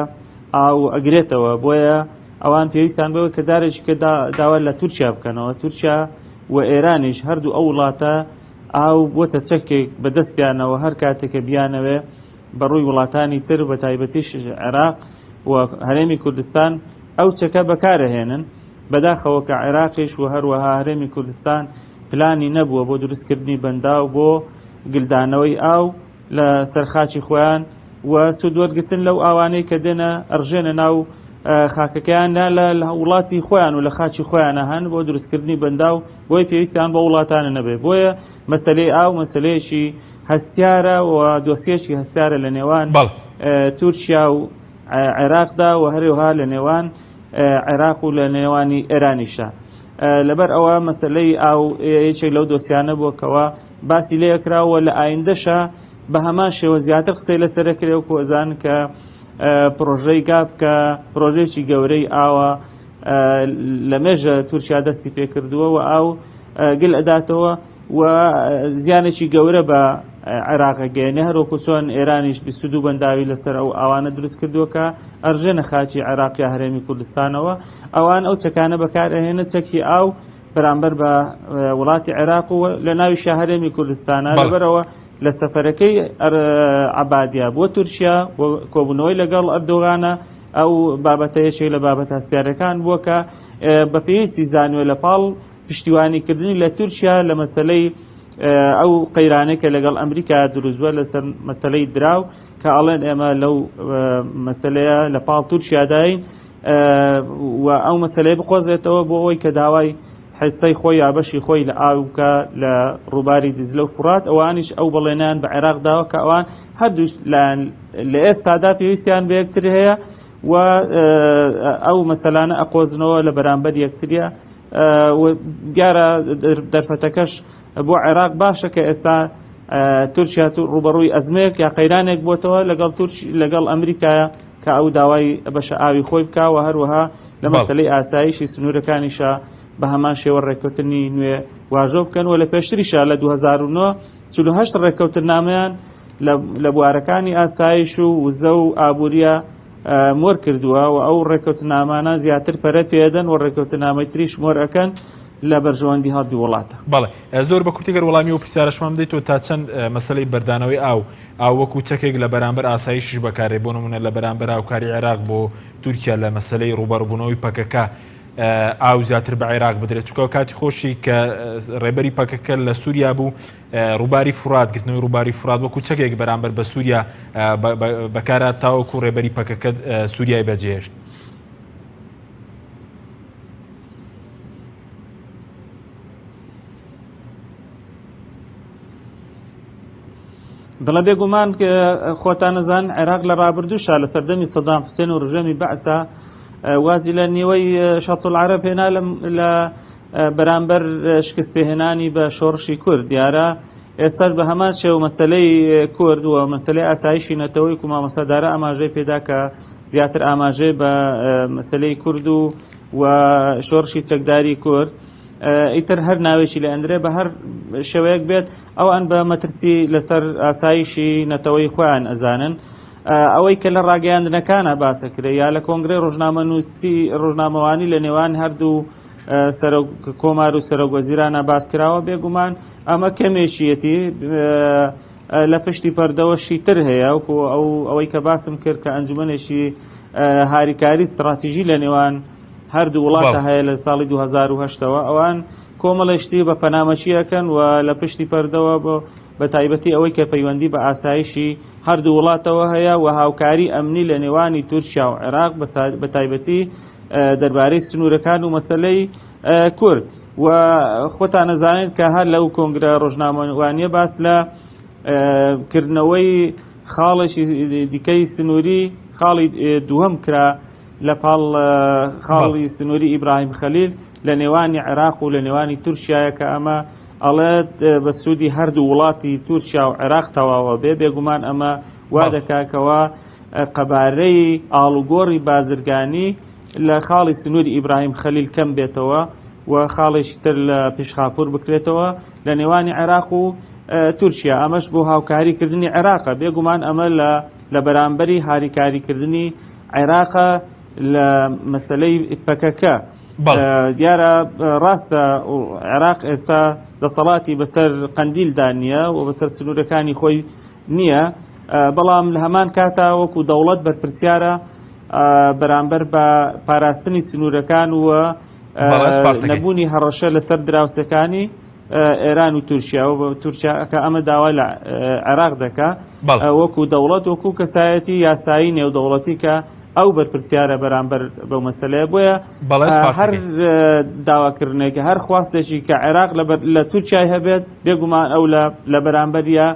ئاو ئەگرێتەوە بۆیە ئەوان پێویستان بەوە کە جارێکی کە داوا لە تورکیا بکەنەوە تورکیا و ئێرانیش هەردوو ئەو وڵاتە ئاو بۆتە چەکێک بەدەستیانەوە هەر کاتێکە بیانەوێ بەڕووی وڵاتانی تر بە تایبەتیش عێراق و هەرێمی کوردستان ئەو چەکە بەکارەهێنن بەداخەوە کە عێراقیش و هەروەها هەرێمی کوردستان پلانی نەبووە بۆ دروستکردنی بەندا و بۆ گلدانەوەی ئاو لە سەرخاچی خۆیان و سوودوەرگتن لەو ئاوانەی کە دێنە ئەڕژێنە ناو خاکەکەیان لە وڵاتی خۆیان و لە خاچی خۆیانە هەن بۆ دروستکردنی بەندا و بۆی پێویستیان بە وڵاتانە نەبێ بۆیە مەسەلەی ئاو مەسەلەیەکی هەستیارە و دۆسیەکی هەستیارە لە نێوان تورکیا و عێراقدا و هەروەها لە نێوان عێراق و لە نێوانی ئێرانیشە لەبەر ئەوە مەسەلەی ئاو یەکێک لەو دۆسیانە بووکەوە باسی لێکراوە لە ئایندەشە بە هەمان شێوە زیاتر قسەی لەسەرەکرێ و کۆزان کە پرۆژەی گاب کە پرۆژێکی گەورەی ئاوە لە مێژە تورکیا دەستی پێکردووە و ئاو گل ئەداتەوە و زیانێکی گەورە بە عێراقە گەێنێ هەروەکو چۆن ئێرانیش 22 بەنداوی لەسەر ئەو ئاوانە دروست کردووە کە ئەڕژێنە خاچی عێراقی هەرێمی کوردستانەوە ئەوان ئەو چەکانە بەکارهێنە چەکی ئاو بەرامبەر بە وڵاتی عێراق و لە ناوی شاهرێمی کوردستانە لەبەرەوە لە سەفەرەکەی عەبادیە بۆ تورکیا بۆ کۆبوونەوەی لەگەڵ ئەردۆغانە ئەو بابەتە یەکێک لە بابەتە هەستیارەکان بووە کە بە پێویستی زانوێ لە پاڵ پشتیوانیکردنی لە تورکیا لە مەسەلەی ئەو قەیرانەی کە لەگەڵ ئەمریکا دروستوە لەسەر مەسەلەی دراو کە ئەڵێن ئێمە لەو مەسەلەیە لە پاڵ تورکیاداین و ئەو مەسەلەی بخۆزێتەوە بۆ ئەوەی کە داوای حسەی خۆی یا بەشی خۆی لە ئاوکە لە ڕووباری دیزلە و فرات ئەوانیش ئەو بەڵێنیان بە عێراق داوە کە ئەوان هەردووش لە ئێستادا پێویستیان بە یەکتر هەیە و ئەو مەسەلانە ئەقۆزنەوە لە بەرامبەر یەکتریە دیارە دەرفەتەکەش بۆ عێراق باشە کە ئێستا تورکیا ڕوبەڕووی ئەزمەیەک یا قەیرانێک بۆتەوە لەگەڵ ئەمریکایە کە ئەو داوای بەشە ئاوی خۆی بکوە هەروەها لە مەسەلەی ئاسایشی سنوورەکانیشە بە هەمان شێوە ڕێککەوتنی نوێ واژۆ بکەن و لە پێشتریشە لە 2009 48 ڕێککەوتنامەیان لە بوارەکانی ئاسایش و وزە و ئابووریە مۆر کردووە و ئەو ڕێککەوتنامانە زیاتر پەرە پێدەن و ڕێککەوتنامەی تریش مۆر ئەەکەن لە بەرژەوەندی هەڵدی وڵاتە. بەڵێ زۆر بە کوتیگەر وەڵامی و پرسیارەشمان بدەیتەوە تا چەند مەسەلەی بەردانەوەی ئاو وەکو چەکێک لە بەرامبەر ئاسایشیش بەکارێ بۆ نمونە لە بەرامبەر هاوکاری عێراق بۆ تورکیا لە مەسەلەی ڕوبەڕبوونەوەی پەکەکە ئاو زیاتر بە عێراق بدرێت چونکە کاتی خۆشی کە ڕێبەری پەکەکە لە سووریا بوو ڕووباری فرات گرتنەوەی ڕووباری فرات وەکو چەکێک بەرامبەر بە سووریا بەکارات تاوەکو ڕێبەری پەکەکە سووریای بەجێهێشت. بەڵێ بێگومان کە خۆتان نەزان عێراق لە ڕابردووشە لە سەردەمی سەدام حوسێن و ڕژێمی بەعسا وازی لە نیوەی شەط العەرەب هێنا لە بەرامبەر شکستپێهێنانی بە شۆڕشی کورد دیارە ئێستا بە هەمان شێو مەسلەی کورد و مەسلەی ئاسایشی نەتەوەی و مامۆستادارە ئاماژەی پێدا کە زیاتر ئاماژەی بە مەسلەی کورد و شۆڕشی چەکداری کورد ئیتر هەر ناوێکی لە ئەندرێ بە هەر شێوەیەک بێت ئەوان بە مەترسی لەسەر ئاسایشی نەتەوەی خۆیان ئەزانن ئەوەی کە لە ڕاگەیاندنەکانە باسەکرێ یا لە کۆنگرەی ڕۆژنامەوانی لە نێوان هەردوو کۆمار و سەرۆکوەزیرانە باسکراوە بێگومان ئەمە کەمێشیەتی لە پشتی پەردەوەشی تر هەیە وکو ئەوەی کە باسم کرد کە ئەنجومەنێکی هاریکاری استراتیژی لە نێوان هەردوو وڵاتە هەیە لە ساڵی 2008ەوە ئەوان کۆمەڵێشتی بە پەنامەچیەکەن و لە پشتی پەردەوە بە تایبەتی ئەوەی کە پەیوەندی بە ئاسایشی هەردوو وڵاتەوە هەیە و هاوکاری ئەمنی لە نێوانی تورکیا و عێراق بە تایبەتی دەربارەی سنوورەکان و مەسلەی کورد و خۆتان نەزانێت کە هەر لەو کۆنگرە ڕۆژنامەوانیە باس لە کردنەوەی خاڵێکی دیکەی سنووری خاڵی دووەم کرا لە پاڵ خاڵی سنووری ئیبراهیم خەلیل لە نێوانی عێراق و لە نێوانی تورکیایە کە ئەمە ئەڵێت بە سوودی هەردوو وڵاتی تورکیا و عێراق تەواوە بێگومان ئەمە وا دەکاکەوە قەبارەی ئاڵوگۆڕی بازرگانی لە خاڵی سنووری ئیبراهیم خەلیل کەم بێتەوە و خاڵێکی تر لە پێشخاپور بکرێتەوە لە نێوانی عێراق و تورکیا ئەمەش بۆ هاوکاریکردنی عێراقە بێگومان ئەمە لە بەرامبەری هاریکاریکردنی عێراقە لە مەسلەی پەکەکە دیارە ڕاستە عێراق ئێستا دەسەڵاتی بەسەر قەندیلدا نییە و بەسەر سنوورەکانی خۆی نییە بەڵام لە هەمان کاتا وەکو دەوڵەت بەرپرسیارە بەرامبەر بە پاراستنی سنوورەکان و نەبوونی هەڕەشە لەسەر دراوسەکانی ئێران و تورکیا و تورکیاکە ئەمە داوای لە عێراق دەکا وەکو دەوڵەت وەکو کەسایەتی یاسایی نێودەوڵەتی کە ئەو بەرپرسیارە بەرامبەر بەو مەسەلەیە بۆیە هەر داواکردنێکە هەر خواستێکی کە عێراق لە تورکیای هەبێت بێگومان ئەو لە بەرامبەریە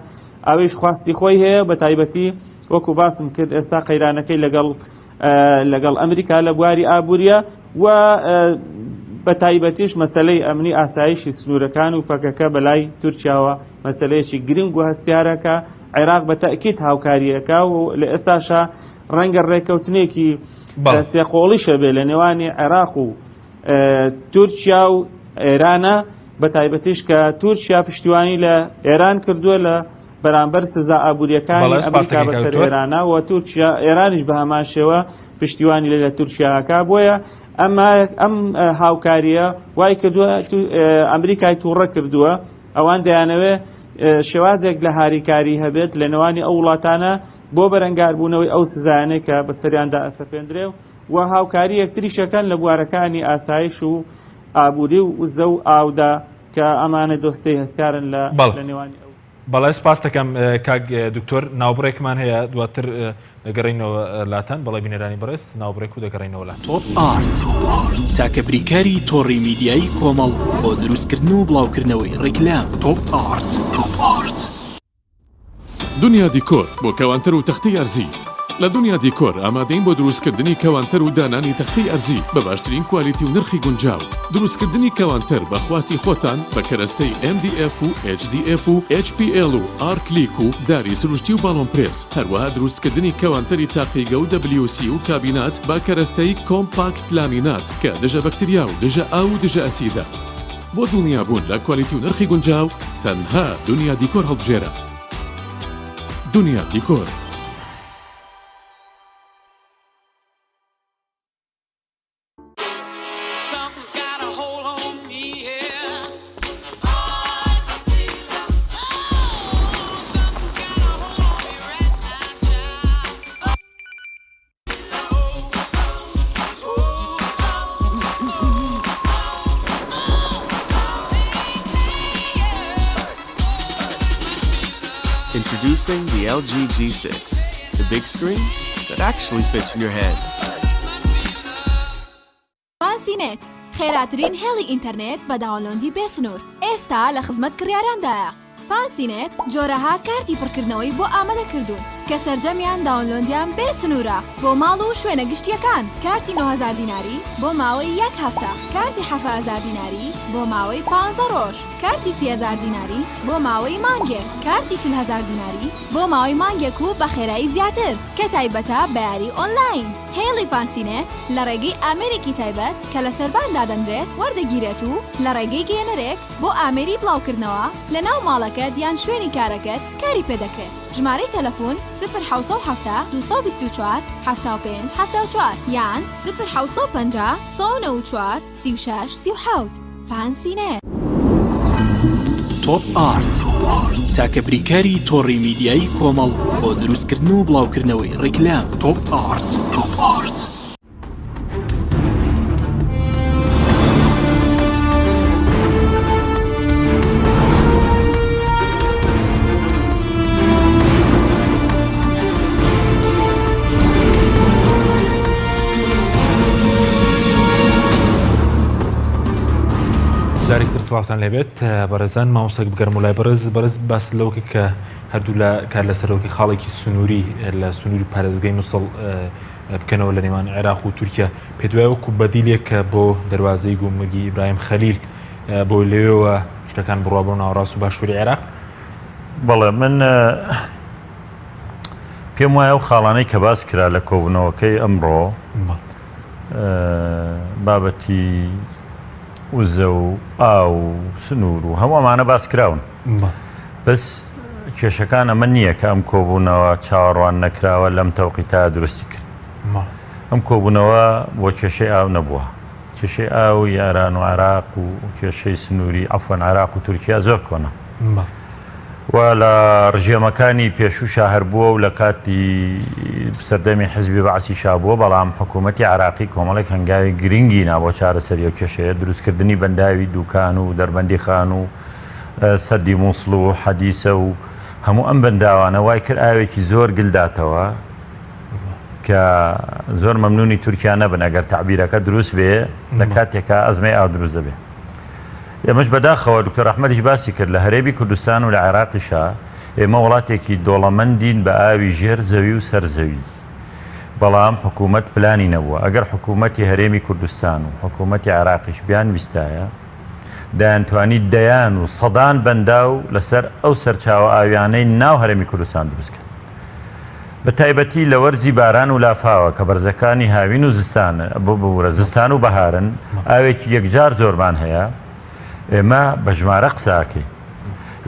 ئەویش خواستی خۆی هەیە بە تایبەتی وەکو باسم کرد ئێستا قەیرانەکەی لەگەڵ ئەمریکا لە بواری ئابووریە و بە تایبەتیش مەسلەی ئەمنی ئاسایشی سنوورەکان و پەکەکە بەلای تورکیاوە مەسلەیەکی گرنگ و هەستیارەکە عێراق بە تەئکید هاوکاریەکە و لە ئێستاشە ڕەنگە ڕێکەوتنێکی سێقۆڵیشە بێ لە نێوانی عێراق و تورکیا و ئێرانە بە تایبەتیش کە تورکیا پشتیوانی لە ئێران کردووە لە بەرامبەر سزا ئابوووریەکانی ئەمریکا بەسەر ئێرانە و تورکیا ئێرانیش بە هەمان شێوە پشتیوانی لە تورکیاکە بۆیە ئەم هاوکاریە وای کردووە ئەمریکای تووڕە کردووە ئەوان دەیانەوێت شێوازێک لە هاریکاری هەبێت لە نێوانی ئەو وڵاتانە بۆ بەرەنگاربوونەوەی ئەو سزایانەی کە بەسەریاندا ئەسەپێندرێ و هاوکاری یەکتریشەکەن لە بوارەکانی ئاسایش و ئابووری و وزە و ئاودا کە ئەمانە دۆستەی هەستیارن لە نێوانی ئەو. بەڵێ سپاس دەکەم کاک دکتۆر ناوبڕێکمان هەیە دواتر دەگەڕینەوە لاتان بەڵێ بینەرانی بەڕێز ناوبڕێک و دەگەڕینەوە لات. تۆپ ئارت تاکە بریکاری تۆڕی میدیایی کۆمەڵ بۆ دروستکردن و بڵاوکردنەوەی ڕیکلام. تۆپ ئارت. دنیا دیکۆر بۆ کەوانتەر و تەختەی ئەرزی. لە دنیا دیکۆر ئامادەین بۆ دروستکردنی کەوانتەر و دانانی تەختەی ئەرزی بە باشترین کوالیتی و نرخی گونجاو. دروستکردنی کەوانتەر بە خواستی خۆتان بە کەرەستەی MDF و HDF و HPL و R-Click و داری سروشتی و باڵۆن پرێس. هەروەها دروستکردنی کەوانتەری تاقیگە و WC و کابینات با کەرەستەی کۆمپاکت لامینات کە دژە بەکتریا و دژە ئاو و دژە ئەسیدە. بۆ دڵنیابوون لە کوالیتی و نرخی گونجاو تەنها دنیا دیکۆر هەڵبژێرە. دنیا دیکۆر. Introducing the LG G6, the big screen that actually fits in your head. فانسینێت خێراترین هێڵی ئینتەرنێت بە داوەلۆندی بێسنوور ئێستا لە خزمەت کڕیاراندایە. فانسینێت جۆرەها کارتی پڕکردنەوەی بۆ ئامادە کردوون کە سەرجەمیان داونلۆندیان بێ سنوورە بۆ ماڵ و شوێنە گشتیەکان. کارتی 9,000 دیناری بۆ ماوەی 1 هەفتە، کارتی 7,000 دیناری بۆ ماوەی 15 ڕۆژ، کارتی 30,000 دیناری بۆ ماوەی مانگێک، کارتی 40,000 دیناری بۆ ماوەی مانگێک و بە خێرایی زیاتر کە تایبەتە بە یاری ئۆنلاین. هێڵی فانسینێت لە ڕێگەی ئامێرێکی تایبەت کە لە سەربان دادەنرێت وەردەگیرێت و لە ڕێگەی گەێنەرێک بۆ ئامێری بڵاوکردنەوە لە ناو ماڵەکەت یان شوێنی کارەکەت کاری پێدەکرێت. ژمارەی تەلەفۆن 01970 224 75 74 یان 01950 194 36 37. فانسینێت. تۆپ ئارت تاکە بریکاری تۆڕی میدیایی کۆمەڵ بۆ دروستکردن و بڵاوکردنەوەی ڕیکلام. تۆپ ئارت. جارێکتر سڵاوتان لێبێت بەڕێزان مامۆستاک بگەرم و لای بەرز باس لەوکە کە هەردوو لە کار لە سەرۆکی خاڵێکی سنووری لە سنووری پارێزگای مووسڵ بکەنەوە لە نێوان عێراق و تورکیا پێ دوای وەکو بەدیلێک کە بۆ دەواازەی گومەگی ئیبراهیم خەلیل بۆ لەوێەوە شتەکان بڕوا بۆ ناوەڕاست و باشووری عێراق. بەڵێ من پێم وایە و خاڵانەی کە باس کرا لە کۆبوونەوەکەی ئەمڕۆ بابەتی وزە و ئاو و سنوور و هەموو ئەمانە باس کراون، بەس کێشەکان ئەمە نییە کە ئەم کۆبوونەوە چاوەڕوان نەکراوە لەم تەوقیتا دروستی کرد. ئەم کۆبوونەوە بۆ کێشەی ئاو نەبووە، کێشەی ئاو یاران و عێراق و کێشەی سنووری ئەفەن عێراق و تورکیا زۆر کۆنە و لە ڕژێمەکانی پێشووشە هەربووە و لە کاتی سەردەمی حزبی بەعسی شابووە، بەڵام حکوومەتی عێراقی کۆمەڵێک هەنگاوی گرنگی نا بۆ چارەسەری ئەو کێشەیە دروستکردنی بەنداوی دوکان و دەربەندی خان و سەدی مووسڵ و حەدیسە و هەموو ئەم بەنداوانە وای کرد ئاوێکی زۆر گلداتەوە کە زۆر مەمنونی تورکیا نەبن ئەگەر تعبیرەکە دروست بێ لە کاتێکە ئەزمەی ئاو دروست دەبێت. ئێمەش بەداخەوە دکتۆر ئەحمەدیش باسی کرد لە هەرێمی کوردستان و لە عێراقیشا ئێمە وڵاتێکی دۆڵەمەندین بە ئاوی ژێر زەوی و سەرزەوی، بەڵام حکوومەت پلانی نەبووە. ئەگەر حکوومەتی هەرێمی کوردستان و حکوومەتی عێراقیش بیان ویستایە دایانتوانی دەیان و سەدان بەندا و لەسەر ئەو سەرچاوە ئاویانەی ناو هەرێمی کوردستان دروستکرد، بە تایبەتی لە وەرزی باران و لافاوە کە بەرزەکانی هاوین و زستانە بۆ بورە زستان و بەهارن ئاوێکی یەکجار زۆرمان هەیە. ئێمە بە ژمارە قساکەی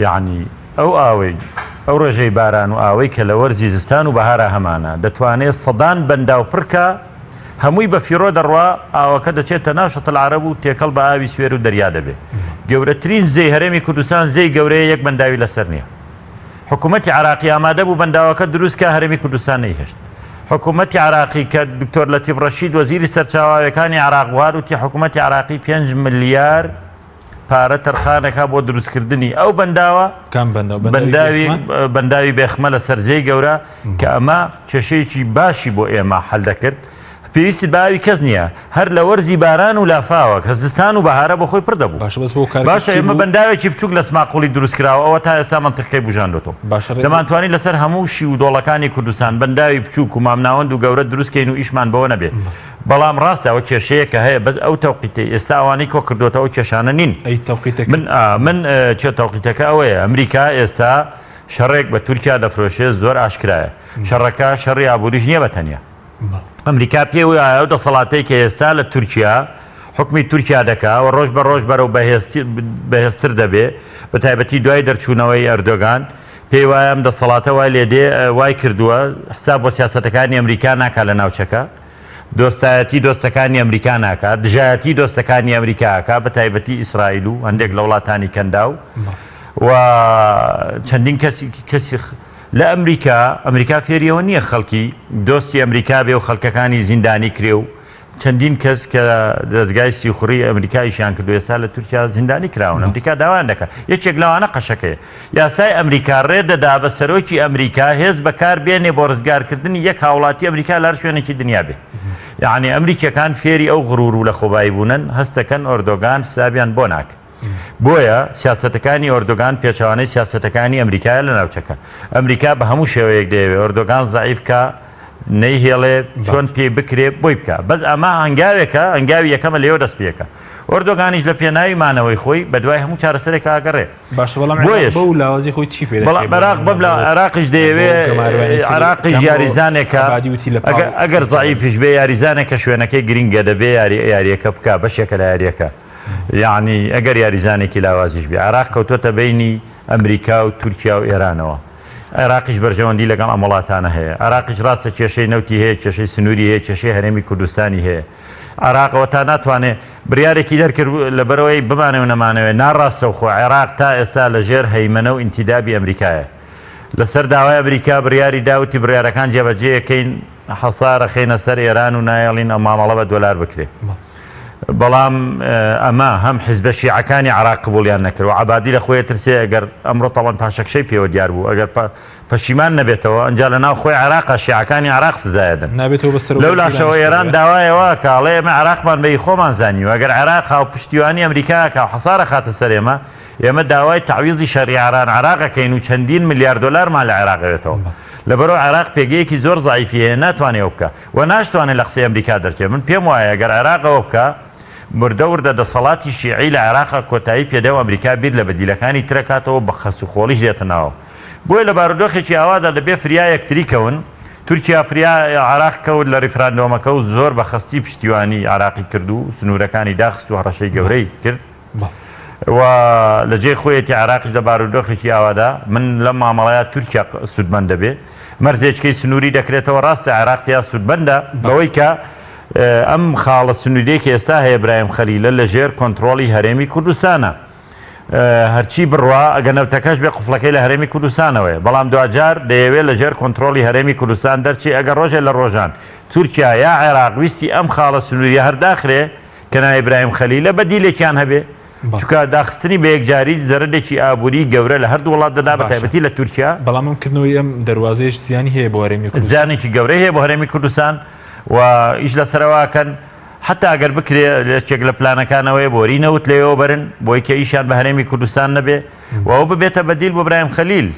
یعنی ئەو ئاوەی ئەو ڕێژەی باران و ئاوەی کە لە وەرزی زستان و بەهارە هەمانە دەتوانێت سەدان بەندا و پڕکە هەمووی بە فیرۆ دەڕوا ئاوەکە دەچێتە ناو شەتڵ عەرەب و تێکەڵ بە ئاوی سوێر و دەریا دەبێت. گەورەترین زەی هەرێمی کوردستان زەی گەورەیە یەک بەنداوی لەسەر نییە. حکوومەتی عێراقی ئامادە بوو بەنداوەکە دروستکە هەرێمی کوردستان نەیهێشت. حکوومەتی عێراقی کە دکتۆر لەتیف ڕەشید وەزیری سەرچاوەکانی عێراق بوار وتی حکوومەتی عێراقی 5 ملیار پارە تەرخانێکا بۆ دروستکردنی ئەو بەنداوە بەنداوی بێخمە لە سەرزەی گەورە کە ئەمە کێشەیەکی باشی بۆ ئێمە حەل دەکرد. پێویستی باوی کەس نییە، هەر لە وەرزی باران و لافاوە کە زستان و بەهارە بۆ خۆی پڕ دەبوو. باشە ئێمە بەنداوێکی بچووک لە سماقوڵی دروستکراوە ئەوە تا ئێستا منتیقەی بژاندۆتەوە. دەمانتوانی لەسەر هەموو شی و دۆڵەکانی کوردستان بەنداوی بچووک و مامناوەند و گەورە دروستکەین و ئیشمان بەوە نەبێت. بەڵام ڕاستە ئەوە کێشەیە کە هەیە بەس ئەو تەوقیتەی ئێستا ئەوانەی کۆ کردوێتەوە کێشانە نین. من چێ تەوقیتەکە ئەوەیە ئەمریکا ئێستا شەڕێک بە تورکیا دەفرۆشێت زۆر ئاشکرایە. شەڕەکە شەڕی ئابووریش نییە بەتەنیا. ئەمریکا پێی وایە دەسەڵاتەی کە ئێستا لە تورکیا حکمی تورکیا دەکا و ڕۆژ بە ڕۆژ بەرەو بەهێزتر دەبێ، بە تایبەتی دوای دەرچوونەوەی ئەردۆگان پێی وایە ئەم دەسەڵاتە وای لێدێ وای کردووە حساب بۆ سیاسەتەکانی ئەمریکا ناکات لە ناوچەکە، دۆستایەتی دۆستەکانی ئەمریکا ناکات، دژایەتی دۆستەکانی ئەمریکاکە بە تایبەتی ئیسرائیل و هەندێک لە وڵاتانی کەندا و چەندین کەسی لە ئەمریکا فێریەوە نییە خەڵکی دۆستی ئەمریکا بێ و خەڵکەکانی زیندانی کرێ و چەندین کەس کە دەستگای سیخوڕی ئەمریکایشیان کردو ئێستا لە تورکیا زیندانی کراون. ئەمریکا داوایان دەکات یەکێک لەوانە قەشەکەیە. یاسای ئەمریکا ڕێدەدا بە سەرۆکی ئەمریکا هێز بەکار بێنێ بۆ ڕزگارکردنی یەک هاوڵاتی ئەمریکا لە هەر شوێنێکی دنیا بێ. یعنی ئەمریکیەکان فێری ئەو غڕور و لە خۆبایی بوونن هەستەکەن ئۆردۆگان حسابیان بۆ ناکە. بۆیە سیاسەتەکانی ئۆردۆگان پێچوانەی سیاسەتەکانی ئەمریکایە لە ناوچەکە ئەمریکا بە هەموو شێوەیەک دەیەوێت ئۆردۆگان زعیفکە نەیهێڵێ چۆن پێی بکرێ بۆی بکە بەس ئەمە هەنگاوێکە هەنگاوی یەکەمە لێوە دەست پێەکە ئۆردۆگانیش لە پێناوی مانەوەی خۆی بە دوای هەموو چارەسەرێک ئاگەڕێ باش بەڵام بەو لاوازی خۆی چی پێ بەراق بەم لە عراقیش دەیەوێت عراقیش یاریزانێکە ئەگەر زعیفش بێ یاریزانێکە شوێنەکەی گرنگە دەبێ یاریەکە بکە بەشێکە لە یاریەکە یعنی ئەگەر یاریزانێکی لاوازیش بێ عراق کەوتۆتە بینی ئەمریکا و تورکیا و ئێرانەوە عراقیش بەرژەوەندی لەگەڵ ئەم وڵاتانە هەیە عراقیش ڕاستە کێشەی نەوتی هەیە کێشەی سنووری هەیە کێشەی هەرێمی کوردستانی هەیە عراقەوە تا ناتوانێت بریارێکی دەرکرد لەبەرەوەی بمانەوە نەمانەوێت ناڕاستە و خۆ عێراق تا ئێستا لەژێر هەیمەنە و ئینتیدابی ئەمریکایە لەسەر داوای ئەمریکا بریاری داوتی بڕیارەکان جێبەجێەکەین حەسارە خێنە سەر ئێران و نایەڵین ئەم مامەڵە بە دۆلار بکرێت بەڵام ئەمە هەم حیزبە شیعەکانی عراق قبوڵیان نەکرد و عەبادی لە خۆی ترسێ ئەگەر ئەمڕۆ تەڵەن پاشەکشەی پێوە دیار بوو ئەگەر پەشیمان نەبێتەوە ئەنجا لە ناو خۆی عراقا شیعەکانی عراق سزایەدەن لەو لاشەوە ئێران داوایەوە کاڵێ ئێمە عراقمان بەی خۆمان زانی و ئەگەر عراق و پشتیوانی ئەمریکاکە و حەسارە خاتە سەر ئێمە داوای تعویزی شەریعەران عراقەکەین و چەندین ملیار دۆلارمان لە عێراقەوێتەوە لەبەرەوە عێراق پێگەیەکی زۆر زعیفی هەیە ناتوانێت بکە و ناشتوانێت لە قسەی ئەمریکا دەرچێت من پێم وایە ئەگەر عێراقەوە بکە مردەوردە دەسەڵاتی شیعی لە عێراقا کۆتایی پێدە و ئەمریکا بیر لە بەدیلەکانی ترەکاتەوە بە خەس و خۆڵیش دێتە ناوە بۆیە لە بارودۆخێکی ئاوادا دەبێ فریا یەکتری کەون تورکیا فریا عراق کەوت لە ریفراندۆمەکە و زۆر بە خەستی پشتیوانی عراقی کرد و سنوورەکانی داخست و هەڕەشەی گەورەی کرد و لە جێ خۆیەتی عراقش لە بارودۆخێکی ئاوادا من لەم مامەڵەیە تورکیا سوودمەند دەبێت مەرزێچکەی سنووری دەکرێتەوە ڕاستە عراقیا سوودمەندە بەوەی کە ئەم خاڵە سنوورێکی ئێستا هەیە برایم خەلیلە لە ژێر کۆنتترۆلی هەرێمی کوردستانە هەرچی بڕوا ئەگەنەوتەکەش بێ قوفڵەکەی لە هەرێمی کوردستانەوەی بەڵام دوجار دەیەوێت لە ژێر کۆنتترۆلی هەرێمی کوردستان دەرچی ئەگەر ڕۆژێ لە ڕۆژان تورکیا یا عێراق ویستی ئەم خاڵە سنووریە هەرداخرێ کە ناوی برایم خەلیلە بەدیلێکیان هەبێ چونکە داخستنی بە یەکجاری زەرەدێکی ئابووری گەورە لە هەردوو وڵات دەدا بە تایبەتی لە تورکیا بەڵامکردنەوەی ئەم دەواازەیەش زیانی هەیە بۆ هەرێمی زیانێکی گەورەی هەیە بۆ هەرێمی کوردستان و ئیش لەسەرەوەکەن حتا ئەگەر بکرێ لەچێک لە پلانەکانەوەی بۆری نەوت لێەوە بەرن بۆی کە ئیشان بە هەرێمی کوردستان نەبێ و ئەو ببێتە بەدیل بۆ برایم خەلیل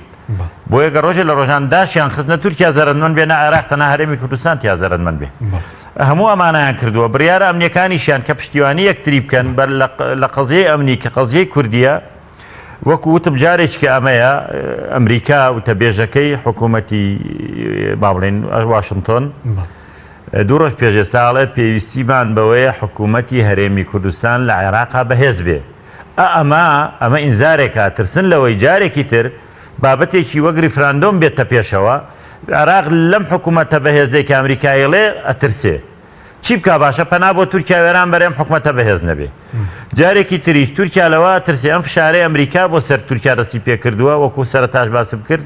بۆ یەگە ڕۆژێ لە ڕۆژان داشیان خستنە تورکیا زەرەنمەند بێنە عێراق تەنها هەرێمی کوردستان تیا زەرەنمەند بێ هەموو ئەمانەیان کردووە بڕیارە ئەمنیەکانیشیان کە پشتیوانی یەکتری بکەن بەر لە قەزیەی ئەمنی کە قەزیەی کوردیە وەکو وتم جارێککە ئەمەیە ئەمریکا وتەبێژەکەی حکوومەتی با بڵێن واشنگتن دوو ڕۆژ پێشێستاڵێ پێویستیمان بەوەیە حکوومەتی هەرێمی کوردستان لە عێراقا بەهێز بێ ئەمە ئینزارێکە ترسن لەوەی جارێکی تر بابەتێکی وەک ریفراندۆم بێتە پێشەوە عێراق لەم حکوومەتە بەهێزێکی ئەمریکایڵێ ئەترسێ چی بکە باشە پەنا بۆ تورکیا وێران بەرێم حکوومەتە بەهێز نەبێ جارێکی تریش تورکیا لەوە ترسێ ئەم فشارەی ئەمریکا بۆ سەر تورکیا دەستی پێکردووە وەکو سەرەتاش باسم کرد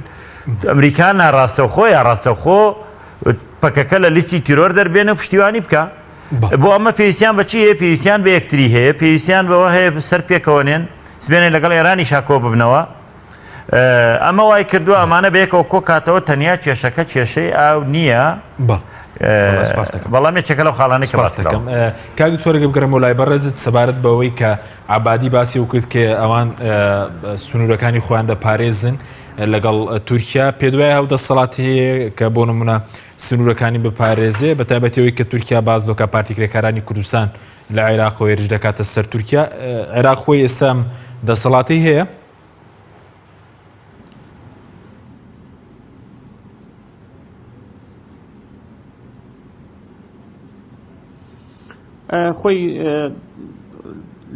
ئەمریکا ناڕاستە خۆ یا ڕاستە خۆ پەکەکە لە لیستی تیرۆر دەربێنە و پشتیوانی بکە بۆ ئەمە پێویستیان بەچی هەیە پێویستیان بە یەکتری هەیە پێویستیان بەوە هەیە سەر پێکەوەنێن سبێنێ لەگەڵ ئێرانی شاکۆ ببنەوە ئەمە وای کردووە ئەمانە بەیەکەوە کۆ کاتەوە تەنیا کێشەکە کێشەی ئاو نییە بەڵام یەکێکە لەو خاڵانێک دەکەم کاک دکتۆرەگە بگەڕێمە لای بەڕێزت سەبارەت بەوەی کە عەبادی باسی و کرد کە ئەوان سنوورەکانی خۆیان دەپارێزن لەگەڵ تورکیا پێدوای هەودەسەڵاتی هەیە کە بۆ نمونە سنوورەکانی بپارێزێ بە تایبەتەوەی کە تورکیا باز دۆکە پارتیکرێکارانی کوردستان لە عێراق و هێرش دەکاتە سەر تورکیا عێراق خۆی ئێستا دەسەڵاتی هەیە خۆی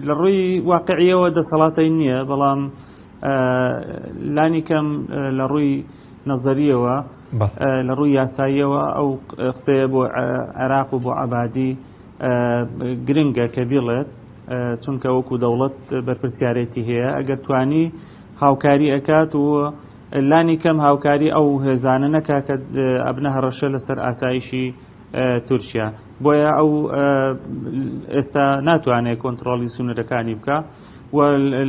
لە ڕووی واقعیەوە دەسەڵاتی نییە بەڵام لانی کەم لە ڕووی نەزەریەوە لە ڕووی یاساییەوە ئەو قسەیە بۆ عێراق و بۆ عەبادی گرنگە کە بیڵێت چونکە وەکو دەوڵەت بەرپرسیارەتی هەیە ئەگەر توانی هاوکاری ئەکات و لانی کەم هاوکاری ئەو هێزانە نەکا کە ئەبنە هەڕەشە لەسەر ئاسایشی تورکیا بۆیە ئەو ئێستا ناتوانێت کۆنتترۆلی سنوورەکانی بکە و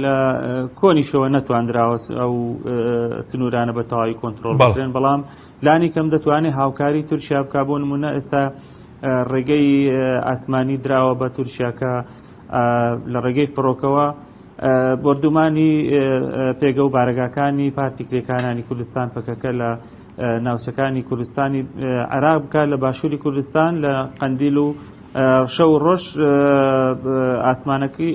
لە کۆنیشەوە نەتواندراوە ئەو سنوورانە بە تەواوی کۆنتترۆل بکرێن بەڵام لانی کەم دەتوانێت هاوکاری تورکیا بکە بۆ نمونە ئێستا ڕێگەی ئاسمانی دراوە بە تورکیاکە لە ڕێگەی فڕۆکەوە بردومانی پێگە و بارگاکانی پارتی کرێکانانی کوردستان پەکەکە لە ناوچەکانی کوردستانی عێراق بکە لە باشووری کوردستان لە قەندیل و شەو ڕۆژ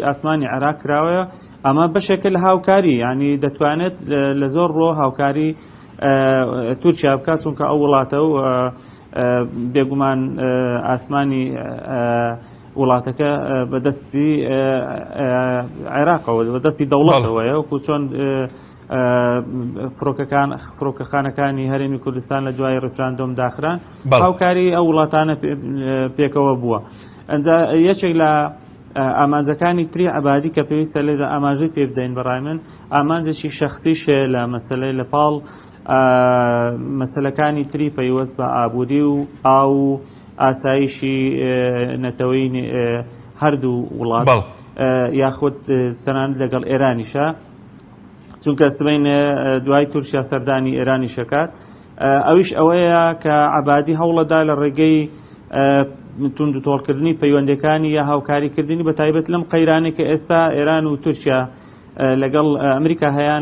ئاسمانی عێراق کراوەیە ئەمە بەشێکە لە هاوکاری ینی دەتوانێت لە زۆر ڕۆ هاوکاری تورکیا بکات چونکە ئەو وڵاتە و بێگومان ئاسمانی وڵاتەکە بەدەستی عێراقەوە بەدەستی دەوڵەتەوەیە وەکو چۆن فڕۆکەخانەکانی هەرێمی کوردستان لە دوای ڕفراندۆم داخران هاوکاری ئەو وڵاتانە پێکەوە بووە. ئەنجا یەکێک لە ئامانجەکانی تری عەبادی کە پێویستە لێدا ئاماژەی پێ بدەین بەڕای من ئامانجێکی شەخسیشێ لە مەسەلەی لە پاڵ مەسەلەکانی تری پەیوەست بە ئابووری و ئاو ئاسایشی نەتەوەی هەردوو وڵات یاخود تەنانەت لەگەڵ ئێرانیشە چونکە سبەین دوای تورکیا سەردانی ئێرانی شەکات ئەویش ئەوەیە کە عەبادی هەوڵەدا لە ڕێگەی تونند و تۆڵکردنی پەیوەندەکانی یا هاوکاریکردنی بە تایبەت لەم قەیرانێک کە ئێستا ئێران و تورکیا لەگەڵ ئەمریکا هەیەە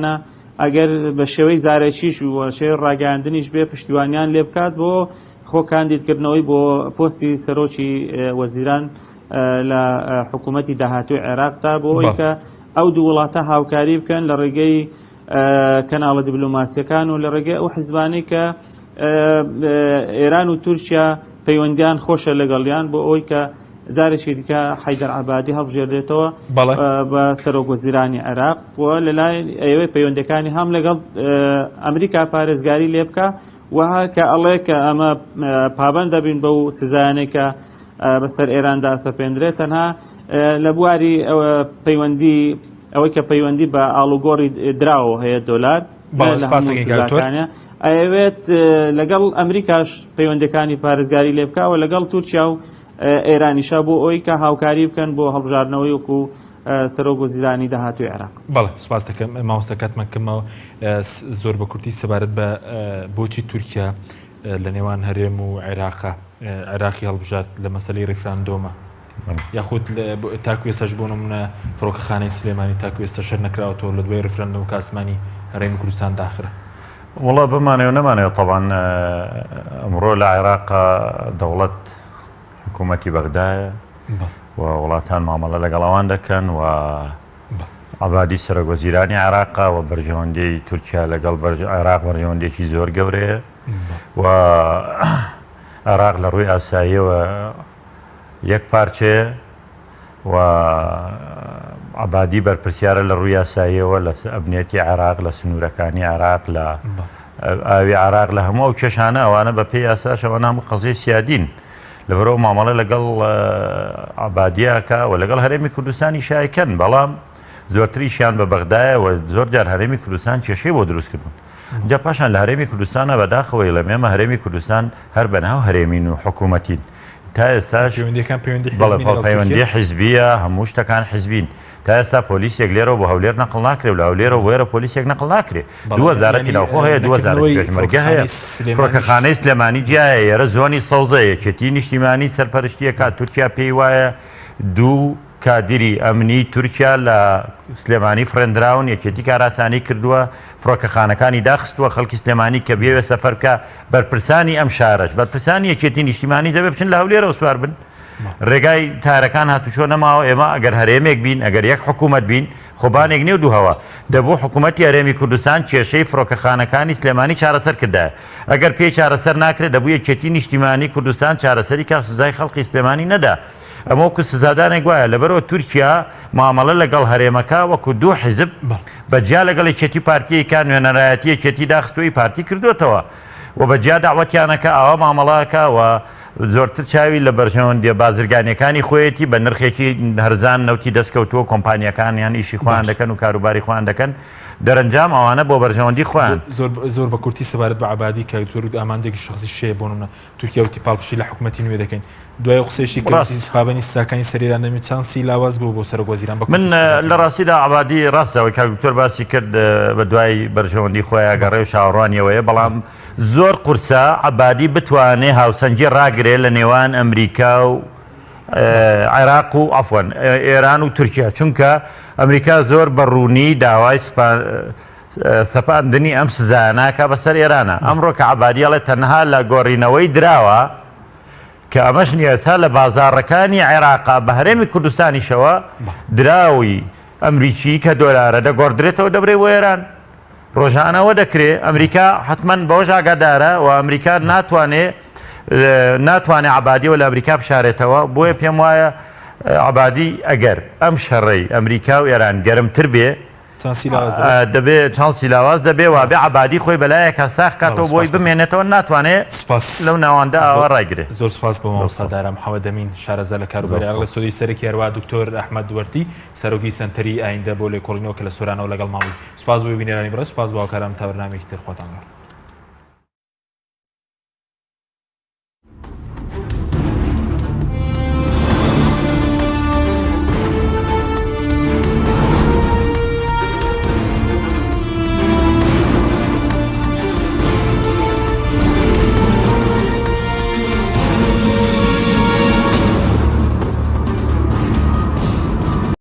ئەگەر بە شێوەی زارێکیش و شێوەی ڕاگەاندنیش بێ پشتیوانیان لێ بکات بۆ خۆکاندیدکردنەوەی بۆ پۆستی سەرۆکی وەزیران لە حکوومەتی داهاتوی عێراقتا بۆ ئەوەی کە ئەو دوو وڵاتە هاوکاری بکەن لە ڕێگەی کەناڵە دیبلۆماسیەکان و لە ڕێگەی ئەو حیزبانەی کە ئێران و تورکیا پەیوەندیان خۆشە لەگەڵیان بۆ ئەوەی کە زارێکی دیکە حەیدەر عەبادی هەڵبژێردرێتەوە بە سەرۆکوەزیرانی عێراق و لەلای ئەوەی پەیوەندەکانی هەم لەگەڵ ئەمریکا پارێزگاری لێ بکە وها کە ئەڵێ کە ئەمە پابەند دەبین بەو سزایانەی کە بەسەر ئێراندا سەپێندرێت تەنها لە بواری پەیوەندی ئەوەی کە پەیوەندی بە ئاڵوگۆڕی دراوە هەیە دۆلار ئەوێت لەگەڵ ئەمریکاش پەیوەندەکانی پارێزگاری لێ بکە و لەگەڵ تورکیا و ئێرانیشا بۆ ئەوەی کە هاوکاری بکەن بۆ هەڵبژاردنەوەی وەکو سەرۆکوەزیرانی داهاتوی عێراق. بەڵێ سوپاس دەکەم مامۆستاکاتمەکەمەوە زۆر بە کورتی سەبارەت بە بۆچی تورکیا لە نێوان هەرێم و عێراقا عێراقی هەڵبژارد لە مەسەلەی ڕیفراندۆمە یاخود تاکو ێستاش بۆ نمونە فڕۆکەخانەی سلێمانی تاکو ئێستا شەر نەکراوەتەوە لە دوای ڕیفراندۆم کە ئاسمانی هەرێمی کوردستان داخرە. وڵا بمانێ و نەمانەوە طبعاً ئەمڕۆ لە عێراق دەوڵەت حکوومەتی بەغدایە و وڵاتان مامەڵە لەگەڵەوان دەکەن و عەبادی سەرۆکوەزیرانی عێراقا و بەرژەوەندەی تورکیا لەگەڵ عێراق بەرژەوەندێکی زۆر گەورەیە و عێراق لە ڕووی ئاساییەوە یەک پارچەیە و عەبادی بەرپرسیارە لە ڕووی ئاساییەوە لە ئەبنێتی عێراق لە سنوورەکانی عێراق لە ئاوی عێراق لە هەموو ئەو کێشانە ئەوانە بە پێی ئاساش ئەوە نام قەزەی سیادین لەبەرەوە مامەڵە لەگەڵ عەبادیەکە و لەگەڵ هەرێمی کوردستانی شایکەن بەڵام زۆرتریشیان بە بەغدایە و زۆر جار هەرێمی کوردستان کێشەی بۆ دروستکردن. جا پاشان لە هەرێمی کوردستانە بەداخەوەی لە مێمە هەرێمی کوردستان هەر بەناو هەرێمین و حکوومەتین تا ئێستاش پەیوەندی حیزبیە هەموو شتەکان حیزبین تا ئێستا پۆلیسێک لێرەوە بۆ هەولێر نەقڵ ناکرێ و لە هەولێرە وێرە پۆلیسێک نەقڵ ناکرێ 2000 ناوخۆ هەیە 2000 پێشمەرگە هەیە فڕۆکەخانەی سلێمانی جیایە ئێرە زۆنی سەوزەیە کێتی نیشتیمانی سەرپەرشتیەکە تورکیا پێی وایە دوو کادری ئەمنی تورکیا لە سلێمانی فرێنراون یەکێتی کاراسانی کردووە فڕۆکەخانەکانی داخستووە خەڵکی سلێمانی کە بێوێ سەفەر بکە بەرپرسانی ئەم شارەش بەرپرسانی یەکێتی نیشتیمانی دەبێ بچن لە هەولێرەوە سوار بن ڕێگای تارەکان هاتوچۆ نەماوە ئێمە ئەگەر هەرێمێک بین ئەگەر یەک حکوومەت بین خۆبانێک نێو دووهەوە دەبوو حکوومەتی هەرێمی کوردستان کێشەی فڕۆکەخانەکانی سلێمانی چارەسەر کردایە ئەگەر پێی چارەسەر ناکرێت دەبوو یەکێتی نیشتیمانی کوردستان چارەسەری کا سزای خەڵقی سلێمانی نەدا ئەمە وەکو سزادانێک وایە لەبەرەوە تورکیا مامەڵە لەگەڵ هەرێمەکە وەکو دوو حیزب بەجیا لەگەڵ یەکێتی پارتیەکان نوێنەرایەتی یەکێتی داخستوی پارتی کردوێتەوە و بەجیا داوەتیانەکە ئەوە مامەڵاکە و زۆرتر چاوی لە بەرژەوەندی بازرگانیەکانی خۆیەتی بە نرخێکی هەرزان نەوتی دەستکەوتووە کۆمپانیەکانیان ئیشی خۆیان دەکەن و کاروباری خۆیان دەکەن دەرەنجام ئەوانە بۆ بەرژەوەندی خۆیان زۆر بە کورتی سەبارەت بە عەبادی کە زۆر ئامانجێکی شخصی شەیە بۆ نمونە تورکیا وتی پاڵپشتی لە حکوومەتی نوێ دەکەین دوای قسەیشی پابەنی ساکانی سەرێران دەمێت چەند سی لاواز بوو بۆ سەرۆکوەزیران من لە ڕاستیدا عەبادی ڕاستەوەی کاک دکتۆر باسی کرد بە دوای بەرژەوەندی خۆیان گەڕێ و شاوەڕوانیەوەیە بەڵام زۆر قورسە عەبادی بتوانێت هاوسەنگی ڕاگرێت لە نێوان ئەمریکا و عێراق و عەفوەن ئێران و تورکیا چونکە ئەمریکا زۆر بەڕوونی داوای سەپاندنی ئەم سزاناکە بەسەر ئێرانە ئەمڕۆ کە عەبادیەڵێ تەنها لە گۆڕینەوەی دراوە کە ئەمەش نیەسا لە بازاڕەکانی عێراقا بە هەرێمی کوردستانیشەوە دراوی ئەمریکی کە دۆلارە دەگۆڕدرێتەوە دەبرێ بۆ ئێران ڕۆژانەوە دەکرێت ئەمریکا حتمما بەوەش ئاگادارە و ئەمریکا ناتوانێت عەبادیەوە لە ئەمریکا بشارێتەوە بۆیە پێم وایە عەبادی ئەگەر ئەم شەڕەی ئەمریکا و ئێران گەرمتر بێ دەبێت چانسی لاواز دەبێ و بێ عەبادی خۆی بەلایەکە ساخ کاتەوە بۆی بمێنێتەوە ناتوانێت لەو ناواندا ئەوە ڕایگرێت. زۆر سپاس بۆ مامۆستادارە محەممەد ئەمین شارەزا لە کاروباری لە سۆدی سەرێکی هەروە دکتۆر ئەحمەد وەرتی سەرۆکی سەنتەری ئایندە بۆ لێکۆڵینەوە کە لە سۆرانەوە لەگەڵ ماڵی سپاس بۆ بینێرانی بڕە سپاس بۆ هاوکاران تا بەرنامێکی تر خۆتان گەڕ.